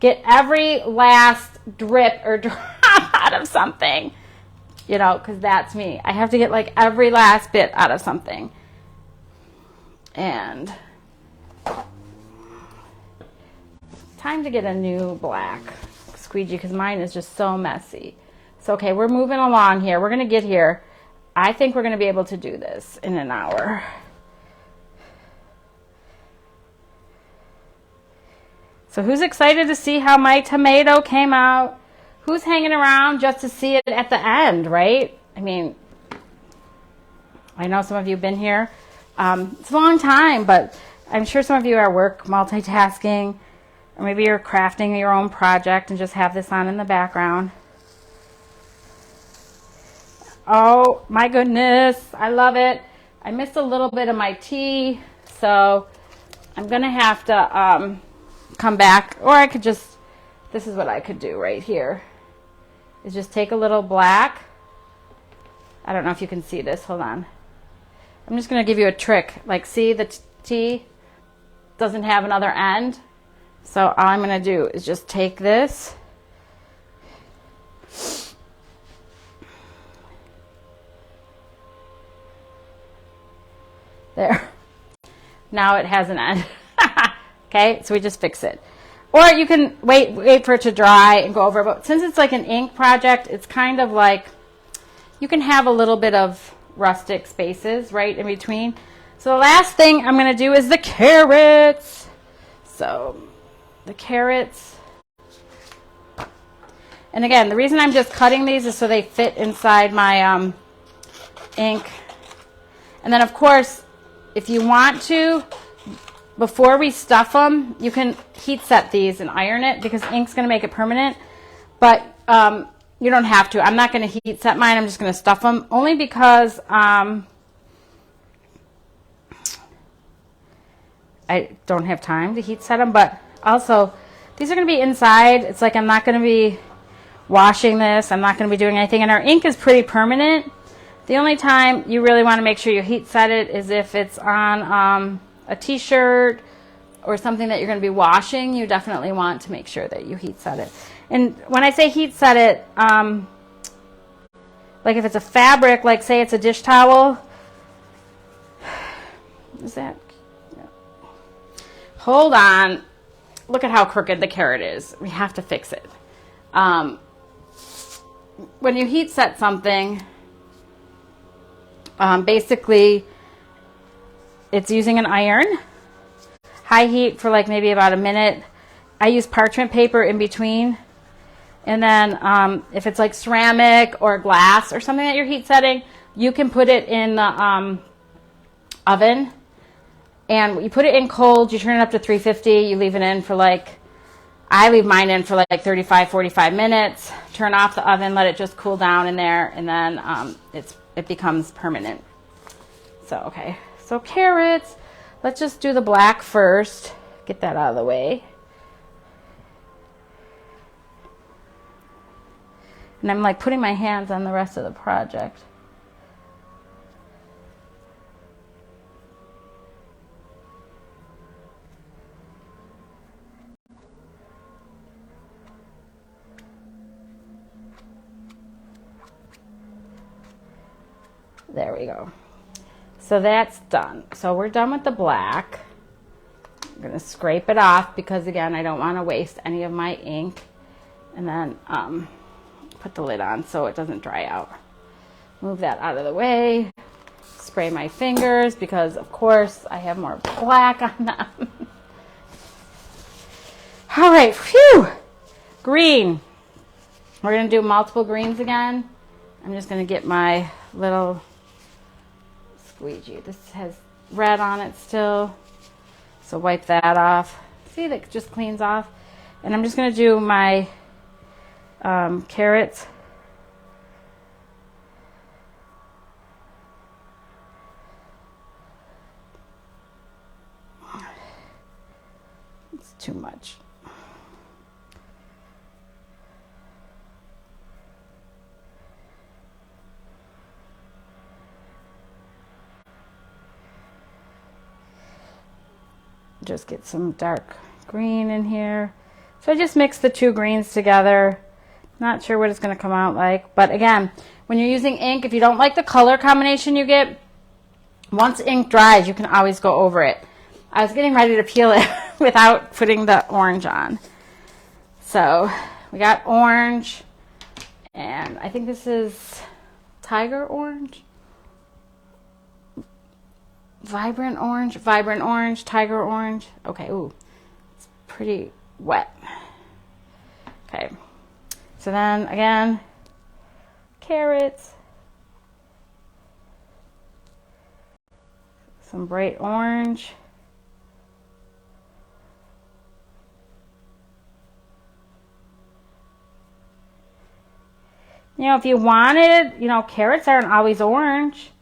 get every last drip or drop out of something. You know, because that's me. I have to get like every last bit out of something. And time to get a new black squeegee, because mine is just so messy. So, okay, we're moving along here. We're going to get here. I think we're going to be able to do this in an hour. So who's excited to see how my tomato came out? Who's hanging around just to see it at the end, right? I mean, I know some of you have been here. It's a long time, but I'm sure some of you are work multitasking, or maybe you're crafting your own project and just have this on in the background. Oh my goodness, I love it. I missed a little bit of my tea, so I'm gonna have to come back, or I could just, this is what I could do right here, is just take a little black. I don't know if you can see this, hold on. I'm just gonna give you a trick. Like, see, the tea doesn't have another end. So all I'm gonna do is just take this. There. Now it has an end. Okay, so we just fix it. Or you can wait for it to dry and go over. But since it's like an ink project, it's kind of like you can have a little bit of rustic spaces right in between. So the last thing I'm going to do is the carrots. So the carrots. And again, the reason I'm just cutting these is so they fit inside my ink. And then, of course, if you want to, before we stuff them, you can heat set these and iron it, because ink's going to make it permanent. But you don't have to. I'm not going to heat set mine. I'm just going to stuff them, only because I don't have time to heat set them. But also, these are going to be inside. It's like I'm not going to be washing this. I'm not going to be doing anything. And our ink is pretty permanent. The only time you really want to make sure you heat set it is if it's on a t-shirt or something that you're going to be washing. You definitely want to make sure that you heat set it. And when I say heat set it, like if it's a fabric, like say it's a dish towel. Is that? No. Hold on. Look at how crooked the carrot is. We have to fix it. when you heat set something, basically it's using an iron, high heat for like maybe about a minute. I use parchment paper in between. And then if it's like ceramic or glass or something that you're heat setting, you can put it in the oven. And you put it in cold, you turn it up to 350, you leave it in for like, I leave mine in for like 35, 45 minutes, turn off the oven, let it just cool down in there, and then it becomes permanent. So, okay. So carrots, let's just do the black first, get that out of the way. And I'm like putting my hands on the rest of the project. There we go. So that's done. So we're done with the black. I'm going to scrape it off because, again, I don't want to waste any of my ink. And then put the lid on so it doesn't dry out. Move that out of the way. Spray my fingers because, of course, I have more black on them. All right, phew! Green. We're going to do multiple greens again. I'm just going to get my little squeegee. This has red on it still, so wipe that off. See, that just cleans off. And I'm just going to do my carrots. It's too much. Just get some dark green in here. So I just mix the two greens together. Not sure what it's going to come out like. But again, when you're using ink, if you don't like the color combination you get, once ink dries, you can always go over it. I was getting ready to peel it without putting the orange on. So we got orange. And I think this is tiger orange. Vibrant orange, tiger orange. Okay, ooh, it's pretty wet. Okay, so then again, carrots, some bright orange. You know, if you wanted, you know, carrots aren't always orange.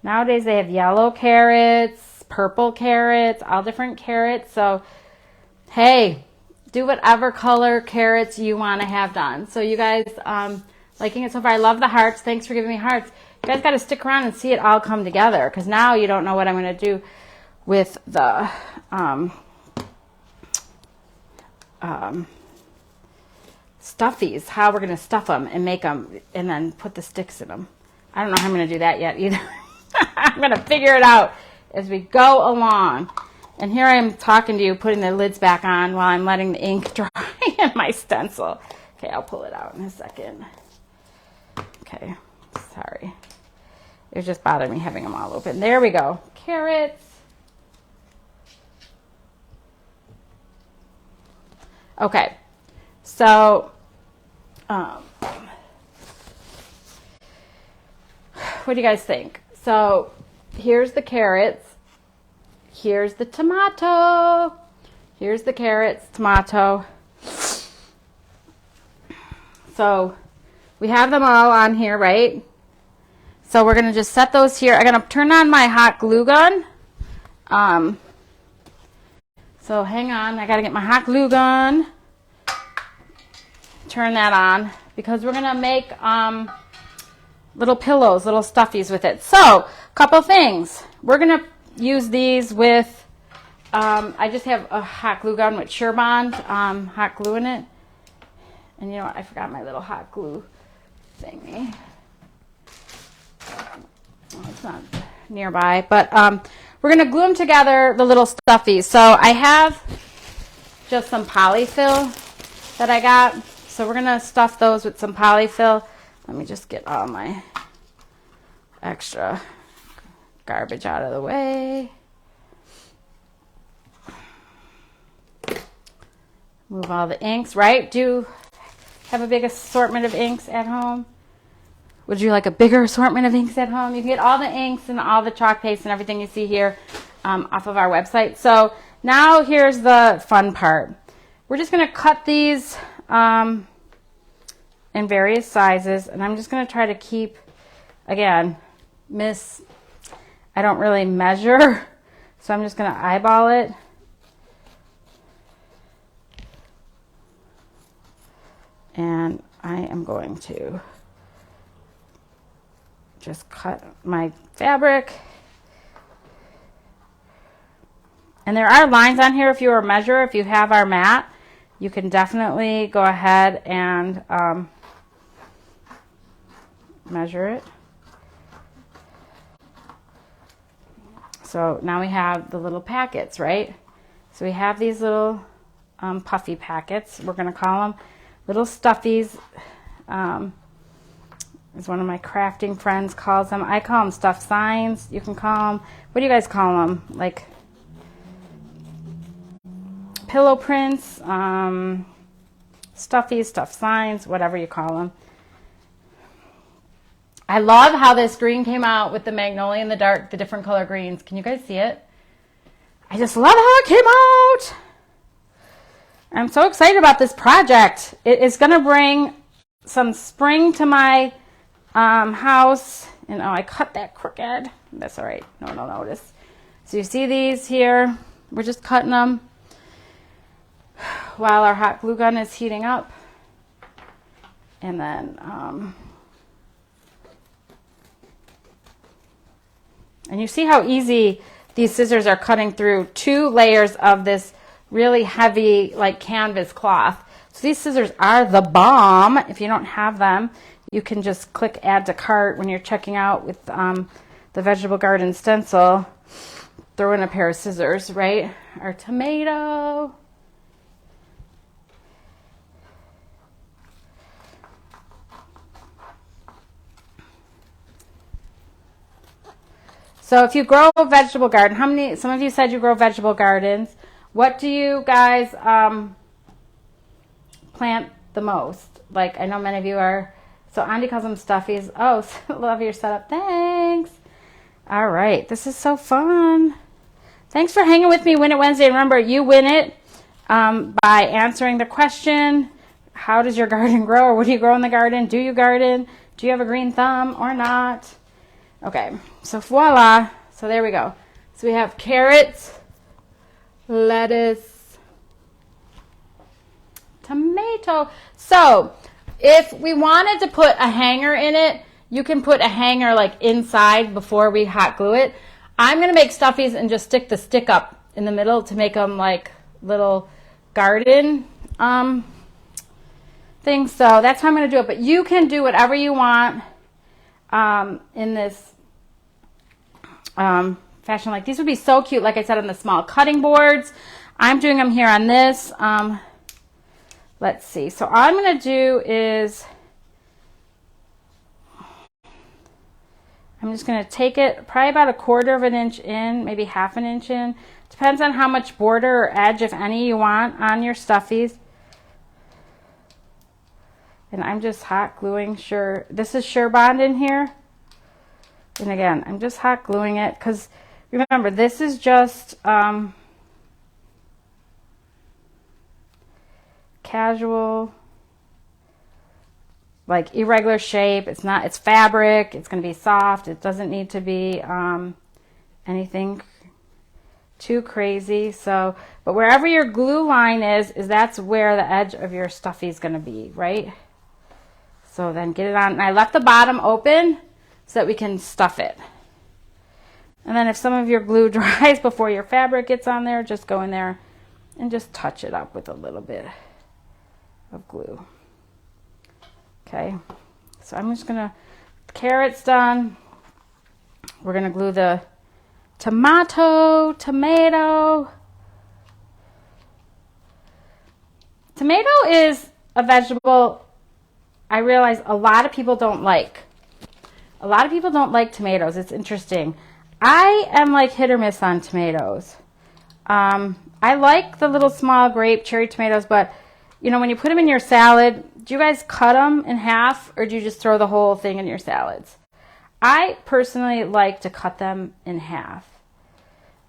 Nowadays they have yellow carrots, purple carrots, all different carrots. So, hey, do whatever color carrots you want to have done. So you guys liking it so far? I love the hearts. Thanks for giving me hearts. You guys got to stick around and see it all come together because now you don't know what I'm going to do with the stuffies, how we're going to stuff them and make them and then put the sticks in them. I don't know how I'm going to do that yet either. I'm going to figure it out as we go along. And here I am talking to you, putting the lids back on while I'm letting the ink dry in my stencil. Okay, I'll pull it out in a second. Okay, sorry. It just bothered me having them all open. There we go. Carrots. Okay, so what do you guys think? So here's the carrots, here's the tomato, here's the carrots, tomato. So we have them all on here, right? So we're going to just set those here. I'm going to turn on my hot glue gun. So hang on, I got to get my hot glue gun. Turn that on because we're going to make little pillows, little stuffies with it. So, a couple things. We're going to use these with, I just have a hot glue gun with Surebond hot glue in it. And you know what? I forgot my little hot glue thingy. Well, it's not nearby. But we're going to glue them together, the little stuffies. So, I have just some polyfill that I got. So, we're going to stuff those with some polyfill. Let me just get all my extra garbage out of the way. Move all the inks, right? Do you have a big assortment of inks at home? Would you like a bigger assortment of inks at home? You can get all the inks and all the chalk paste and everything you see here off of our website. So now here's the fun part. We're just going to cut these in various sizes, and I'm just going to try to keep, again, I don't really measure, so I'm just going to eyeball it. And I am going to just cut my fabric. And there are lines on here if you measure. If you have our mat, you can definitely go ahead and measure it. So now we have the little packets, right? So we have these little puffy packets. We're going to call them little stuffies, as one of my crafting friends calls them. I call them stuffed signs. You can call them, what do you guys call them? Like pillow prints, stuffies, stuffed signs, whatever you call them. I love how this green came out with the magnolia and the dark, the different color greens. Can you guys see it? I just love how it came out. I'm so excited about this project. It is going to bring some spring to my house. And oh, I cut that crooked. That's all right. No one will notice. So you see these here. We're just cutting them while our hot glue gun is heating up. And then, and you see how easy these scissors are cutting through 2 layers of this really heavy like canvas cloth. So these scissors are the bomb. If you don't have them, you can just click add to cart when you're checking out with the Vegetable Garden Stencil. Throw in a pair of scissors, right? Our tomato. So if you grow a vegetable garden, some of you said you grow vegetable gardens. What do you guys plant the most? Like, I know many of you are, so Andy calls them stuffies. Oh, love your setup. Thanks. All right. This is so fun. Thanks for hanging with me. Win It Wednesday. Remember, you win it by answering the question, how does your garden grow? Or what do you grow in the garden? Do you garden? Do you have a green thumb or not? Okay. So voila. So there we go. So we have carrots, lettuce, tomato. So if we wanted to put a hanger in it, you can put a hanger like inside before we hot glue it. I'm going to make stuffies and just stick the stick up in the middle to make them like little garden things. So that's how I'm going to do it. But you can do whatever you want in this fashion. Like these would be so cute, like I said, on the small cutting boards. I'm doing them here on this. Let's see. So all I'm going to do is I'm just going to take it probably about 1/4 of an inch in, maybe 1/2 inch in. Depends on how much border or edge, if any, you want on your stuffies. And I'm just hot gluing this is Sure Bond in here. And again, I'm just hot gluing it because remember, this is just casual, like irregular shape. It's fabric. It's going to be soft. It doesn't need to be anything too crazy. So, but wherever your glue line is that's where the edge of your stuffy is going to be, right? So then get it on. And I left the bottom open so that we can stuff it. And then if some of your glue dries before your fabric gets on there, just go in there and just touch it up with a little bit of glue. Okay, so I'm just gonna, carrots done. We're gonna glue the tomato. Tomato is a vegetable I realize a lot of people don't like. A lot of people don't like tomatoes. It's interesting. I am like hit or miss on tomatoes. I like the little small grape cherry tomatoes, but you know, when you put them in your salad, do you guys cut them in half or do you just throw the whole thing in your salads? I personally like to cut them in half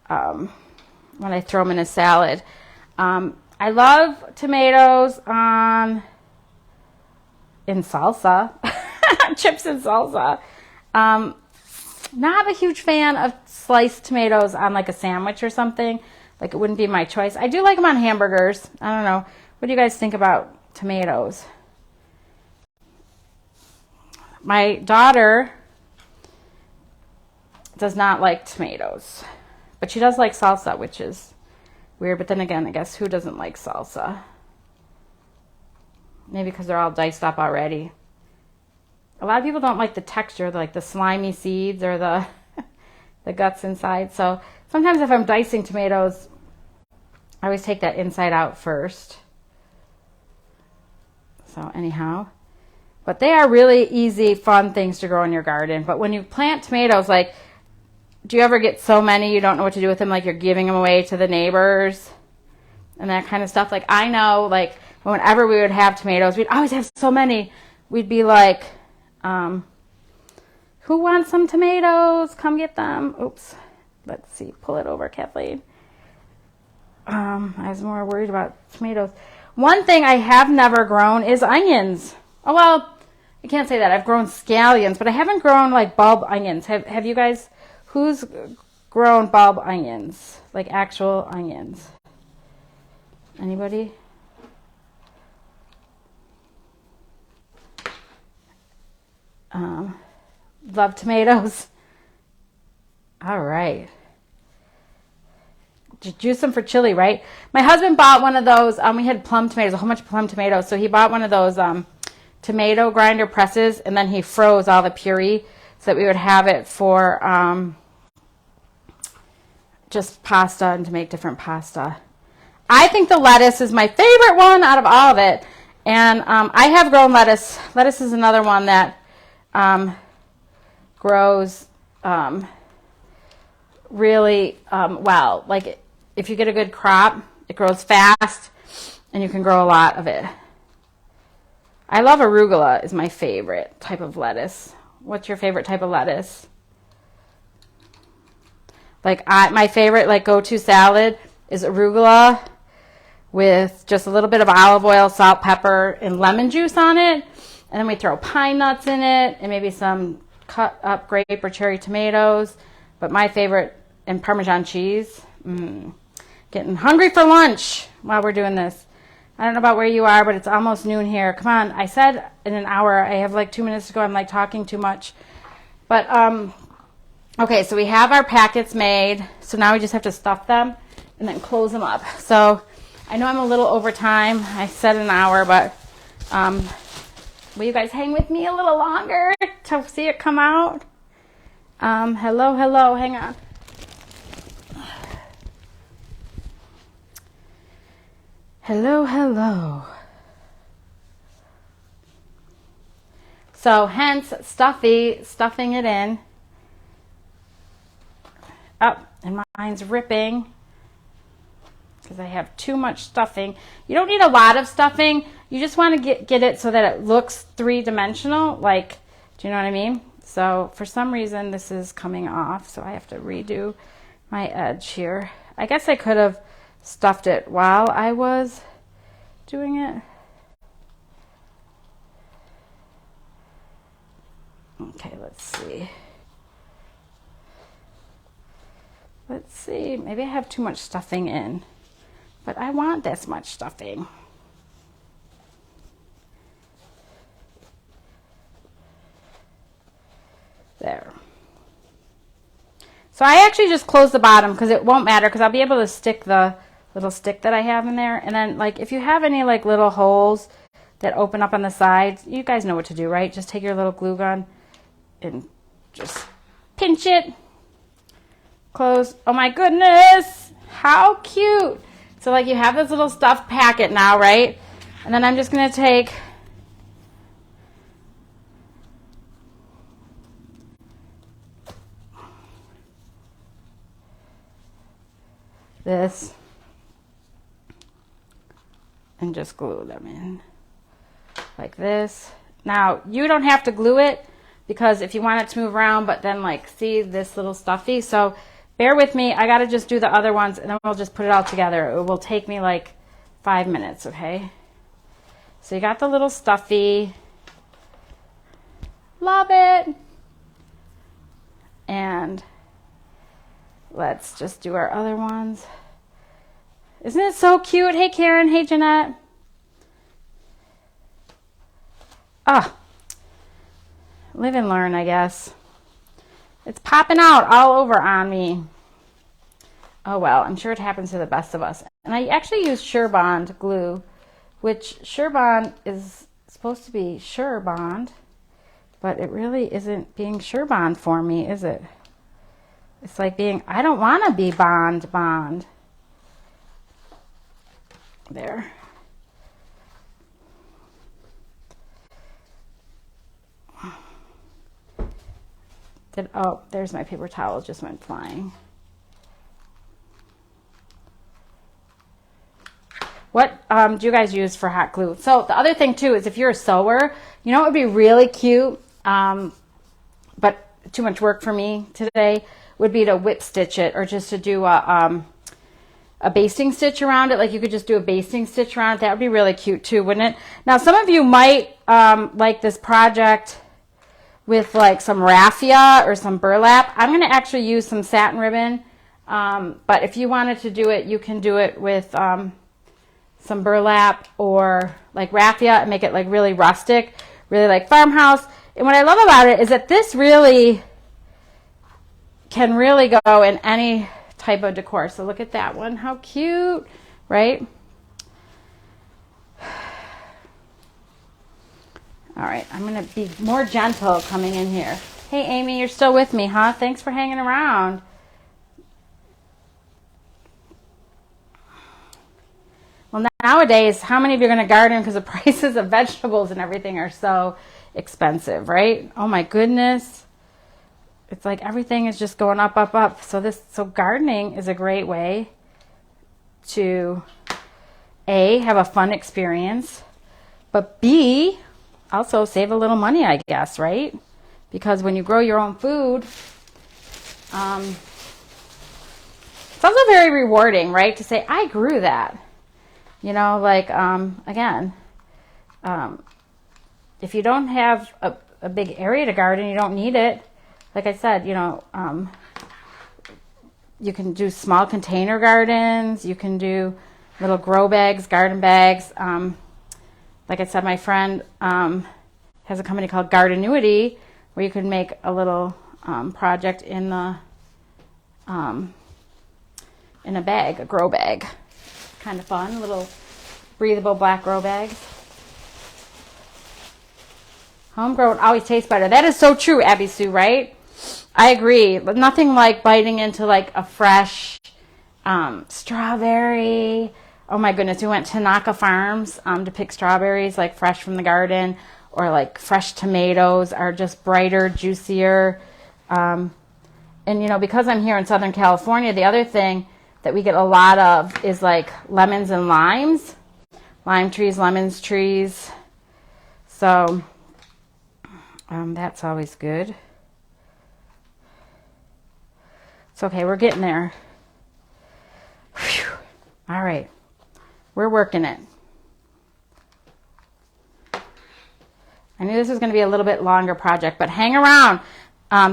when I throw them in a salad. I love tomatoes in salsa, chips and salsa. Not a huge fan of sliced tomatoes on like a sandwich or something. Like it wouldn't be my choice. I do like them on hamburgers. I don't know. What do you guys think about tomatoes? My daughter does not like tomatoes, but she does like salsa, which is weird. But then again, I guess who doesn't like salsa? Maybe because they're all diced up already. A lot of people don't like the texture, like the slimy seeds or the the guts inside. So sometimes if I'm dicing tomatoes, I always take that inside out first. So anyhow, but they are really easy, fun things to grow in your garden. But when you plant tomatoes, like, do you ever get so many you don't know what to do with them? Like you're giving them away to the neighbors and that kind of stuff. Like I know, like whenever we would have tomatoes, we'd always have so many. We'd be like, who wants some tomatoes? Come get them. Oops. Let's see. Pull it over, Kathleen. I was more worried about tomatoes. One thing I have never grown is onions. Oh, well, I can't say that. I've grown scallions, but I haven't grown like bulb onions. Have you guys, who's grown bulb onions? Like actual onions? Anybody? Love tomatoes. All right. Juice them for chili, right? My husband bought one of those. We had plum tomatoes, a whole bunch of plum tomatoes. So he bought one of those tomato grinder presses, and then he froze all the puree so that we would have it for just pasta and to make different pasta. I think the lettuce is my favorite one out of all of it. And I have grown lettuce. Lettuce is another one that grows really well. Like if you get a good crop, it grows fast and you can grow a lot of it. I love arugula is my favorite type of lettuce. What's your favorite type of lettuce? Like my favorite like go-to salad is arugula with just a little bit of olive oil, salt, pepper, and lemon juice on it. And then we throw pine nuts in it and maybe some cut up grape or cherry tomatoes. But my favorite, and Parmesan cheese. Getting hungry for lunch while we're doing this. I don't know about where you are, but it's almost noon here. Come on, I said in an hour. I have like 2 minutes to go. I'm like talking too much. But, okay, so we have our packets made. So now we just have to stuff them and then close them up. So I know I'm a little over time. I said an hour, but will you guys hang with me a little longer to see it come out? Hello, hang on. Hello. So hence stuffing it in. Oh, and mine's ripping because I have too much stuffing. You don't need a lot of stuffing. You just want to get it so that it looks three-dimensional. Like, do you know what I mean? So for some reason this is coming off, so I have to redo my edge here. I guess I could have stuffed it while I was doing it. Okay, let's see. Maybe I have too much stuffing in, but I want this much stuffing. There. So I actually just close the bottom because it won't matter because I'll be able to stick the little stick that I have in there. And then like if you have any like little holes that open up on the sides, you guys know what to do, right? Just take your little glue gun and just pinch it. Close. Oh my goodness. How cute. So like you have this little stuffed packet now, right? And then I'm just going to take this and just glue them in like this. Now, you don't have to glue it because if you want it to move around, but then like, see this little stuffy? So bear with me. I got to just do the other ones and then we'll just put it all together. It will take me like 5 minutes, okay? So you got the little stuffy. Love it. And let's just do our other ones. Isn't it so cute? Hey, Karen. Hey, Jeanette. Ah, live and learn, I guess. It's popping out all over on me. Oh, well, I'm sure it happens to the best of us. And I actually use Surebond glue, which Surebond is supposed to be Surebond, but it really isn't being Surebond for me, is it? It's like being, I don't want to be bond. There. Oh, there's my paper towel, just went flying. What do you guys use for hot glue? So the other thing too is if you're a sewer, you know what would be really cute, but too much work for me today, would be to whip stitch it, or just to do a basting stitch around it. Like you could just do a basting stitch around it. That would be really cute too, wouldn't it? Now some of you might like this project with like some raffia or some burlap. I'm going to actually use some satin ribbon, but if you wanted to do it, you can do it with some burlap or like raffia and make it like really rustic, really like farmhouse. And what I love about it is that this really can really go in any type of decor. So look at that one, how cute, right? All right, I'm gonna be more gentle coming in here. Hey Amy, you're still with me, huh? Thanks for hanging around. Well, nowadays, how many of you are gonna garden because the prices of vegetables and everything are so expensive, right? Oh my goodness. It's like everything is just going up, up, up. So gardening is a great way to A, have a fun experience, but B, also save a little money, I guess, right? Because when you grow your own food, it's also very rewarding, right? To say, I grew that. You know, like, again, if you don't have a big area to garden, you don't need it. Like I said, you know, you can do small container gardens. You can do little grow bags, garden bags. Like I said, my friend has a company called Gardenuity where you can make a little project in a bag, a grow bag. Kind of fun, little breathable black grow bags. Homegrown always tastes better. That is so true, Abby Sue, right? I agree. Nothing like biting into like a fresh strawberry. Oh my goodness, we went to Naka Farms to pick strawberries like fresh from the garden, or like fresh tomatoes are just brighter, juicier. And you know, because I'm here in Southern California, the other thing that we get a lot of is like lemons and limes. Lime trees, lemons trees. So that's always good. It's okay, we're getting there. Whew. All right, we're working it. I knew this was going to be a little bit longer project, but hang around,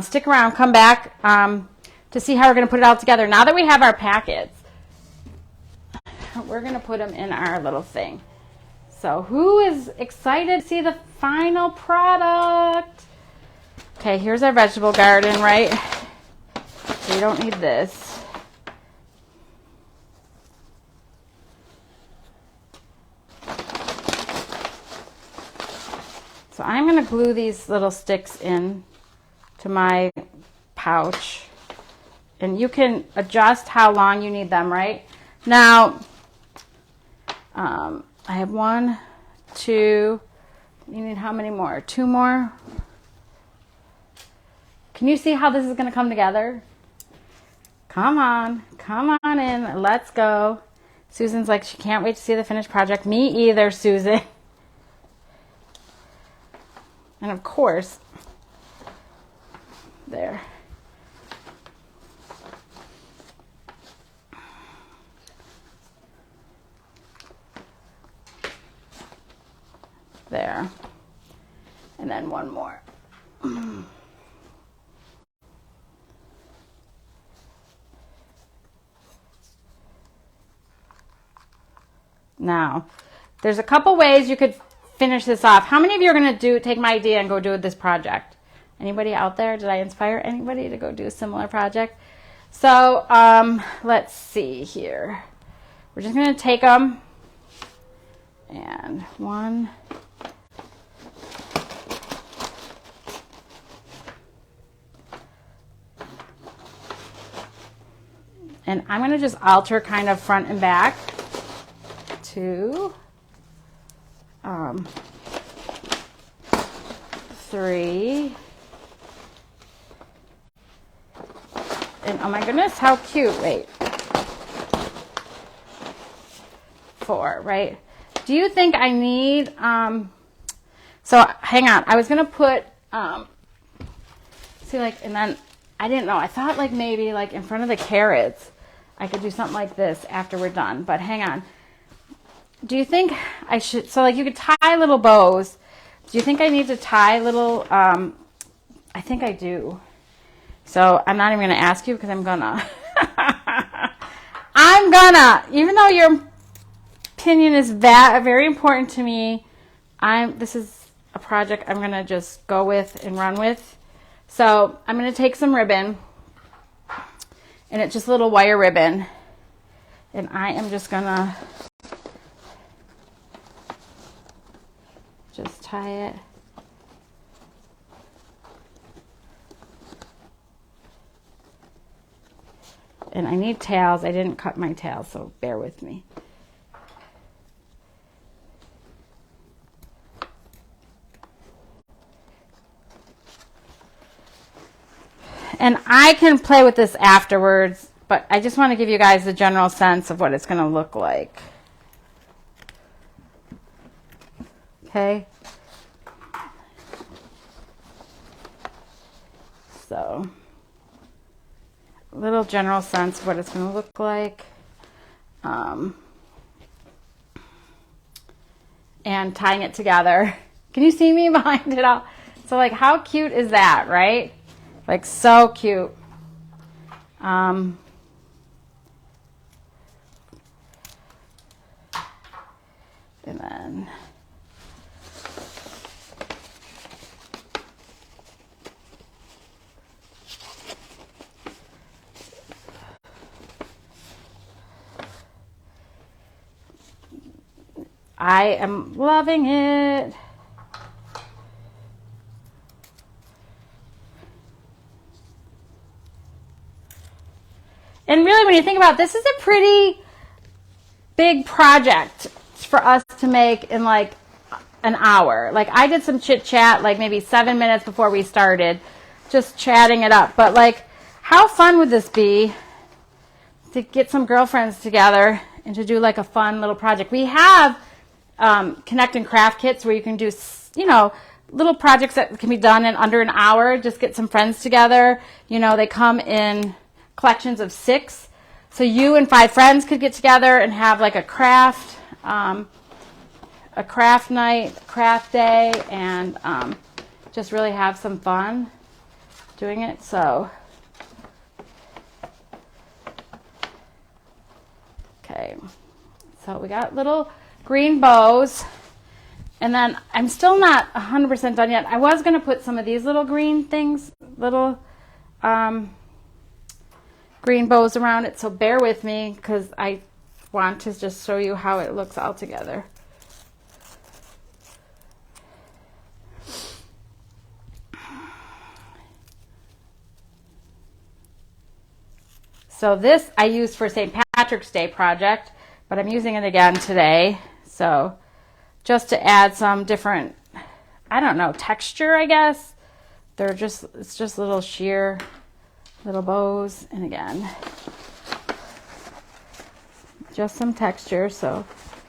stick around, come back to see how we're going to put it all together. Now that we have our packets, we're going to put them in our little thing. So who is excited to see the final product? Okay, here's our vegetable garden, right? So you don't need this. So I'm going to glue these little sticks in to my pouch. And you can adjust how long you need them, right? Now, I have 1, 2, you need how many more? 2 more? Can you see how this is going to come together? Come on in. Let's go. Susan's like, she can't wait to see the finished project. Me either, Susan. And of course, there. There. And then one more. Now, there's a couple ways you could finish this off. How many of you are going to take my idea and go do this project? Anybody out there? Did I inspire anybody to go do a similar project? So, let's see here. We're just going to take them and one. And I'm going to just alter kind of front and back. 2, 3, and oh my goodness, how cute, wait, 4, right? Do you think I need, so hang on, I was going to put, see, like, and then I didn't know, I thought like maybe like in front of the carrots, I could do something like this after we're done, but hang on. Do you think I should, so like you could tie little bows. Do you think I need to tie little, I think I do. So I'm not even going to ask you because I'm gonna. Even though your opinion is very important to me, this is a project I'm going to just go with and run with. So I'm going to take some ribbon, and it's just a little wire ribbon, and I am just going to just tie it. And I need tails. I didn't cut my tails, so bear with me. And I can play with this afterwards, but I just want to give you guys the general sense of what it's going to look like. Okay. So, little general sense of what it's going to look like. And tying it together. Can you see me behind it all? So, like, how cute is that, right? Like, so cute. And then I am loving it. And really, when you think about it, this is a pretty big project for us to make in like an hour. Like, I did some chit chat, like maybe 7 minutes before we started, just chatting it up. But like, how fun would this be to get some girlfriends together and to do like a fun little project? We have Connect and Craft kits where you can do, you know, little projects that can be done in under an hour. Just get some friends together. You know, they come in collections of 6. So you and 5 friends could get together and have like a craft night, craft day, and just really have some fun doing it. So, okay. So we got little green bows. And then I'm still not 100% done yet. I was going to put some of these little green things, little green bows around it, so bear with me because I want to just show you how it looks all together. So this I used for St. Patrick's Day project, but I'm using it again today. So just to add some different, I don't know, texture, I guess. It's just little sheer little bows. And again, just some texture, so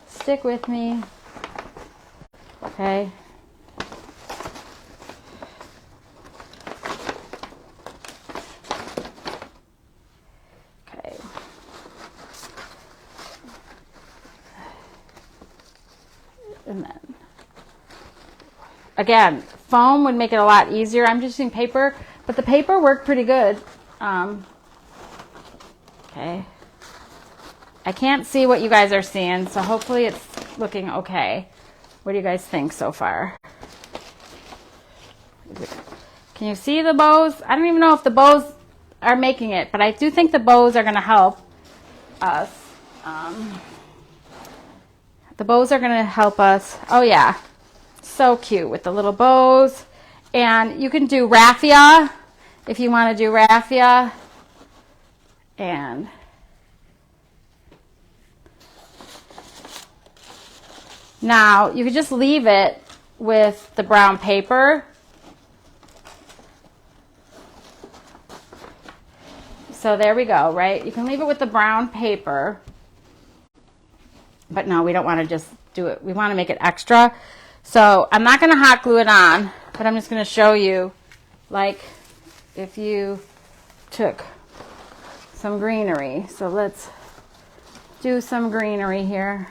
stick with me. Okay. Okay. And then, again, foam would make it a lot easier. I'm just using paper, but the paper worked pretty good. Okay. I can't see what you guys are seeing, so hopefully it's looking okay. What do you guys think so far? Can you see the bows? I don't even know if the bows are making it, but I do think the bows are going to help us. The bows are going to help us. Oh yeah, so cute with the little bows. And you can do raffia if you want to do raffia. And now you could just leave it with the brown paper. So there we go, right? You can leave it with the brown paper. But no, we don't want to just do it. We want to make it extra. So I'm not going to hot glue it on, but I'm just going to show you, like, if you took some greenery. So let's do some greenery here.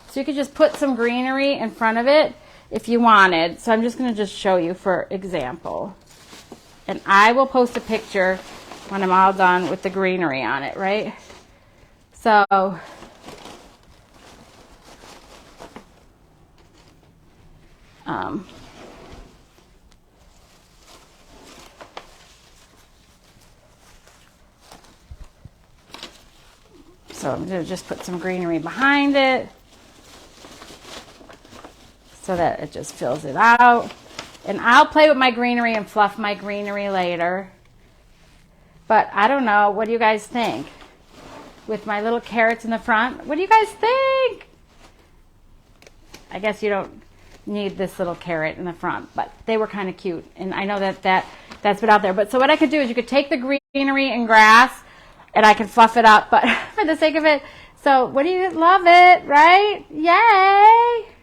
So you could just put some greenery in front of it if you wanted. So I'm just going to just show you for example. And I will post a picture when I'm all done with the greenery on it, right? So so I'm going to just put some greenery behind it so that it just fills it out. And I'll play with my greenery and fluff my greenery later. But I don't know. What do you guys think? With my little carrots in the front. What do you guys think? I guess you don't need this little carrot in the front, but they were kind of cute. And I know that's been out there. But so what I could do is you could take the greenery and grass and I can fluff it up, but for the sake of it. So what do you love it, right? Yay!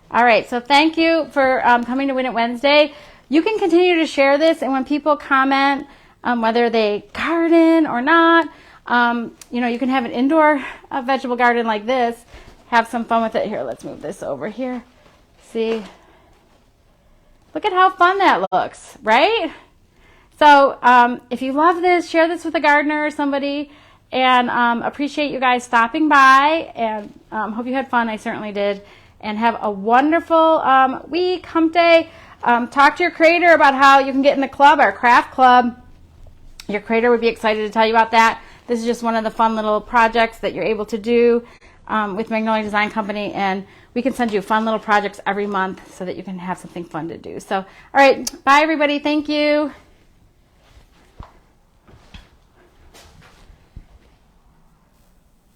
All right, so thank you for coming to Win It Wednesday. You can continue to share this, and when people comment, whether they garden or not, you know, you can have an indoor vegetable garden like this. Have some fun with it. Here, let's move this over here. See? Look at how fun that looks, right? So if you love this, share this with a gardener or somebody, and appreciate you guys stopping by, and hope you had fun. I certainly did. And have a wonderful week, hump day. Talk to your creator about how you can get in the club, our craft club. Your creator would be excited to tell you about that. This is just one of the fun little projects that you're able to do with Magnolia Design Company, and we can send you fun little projects every month so that you can have something fun to do. So, all right, bye everybody. Thank you.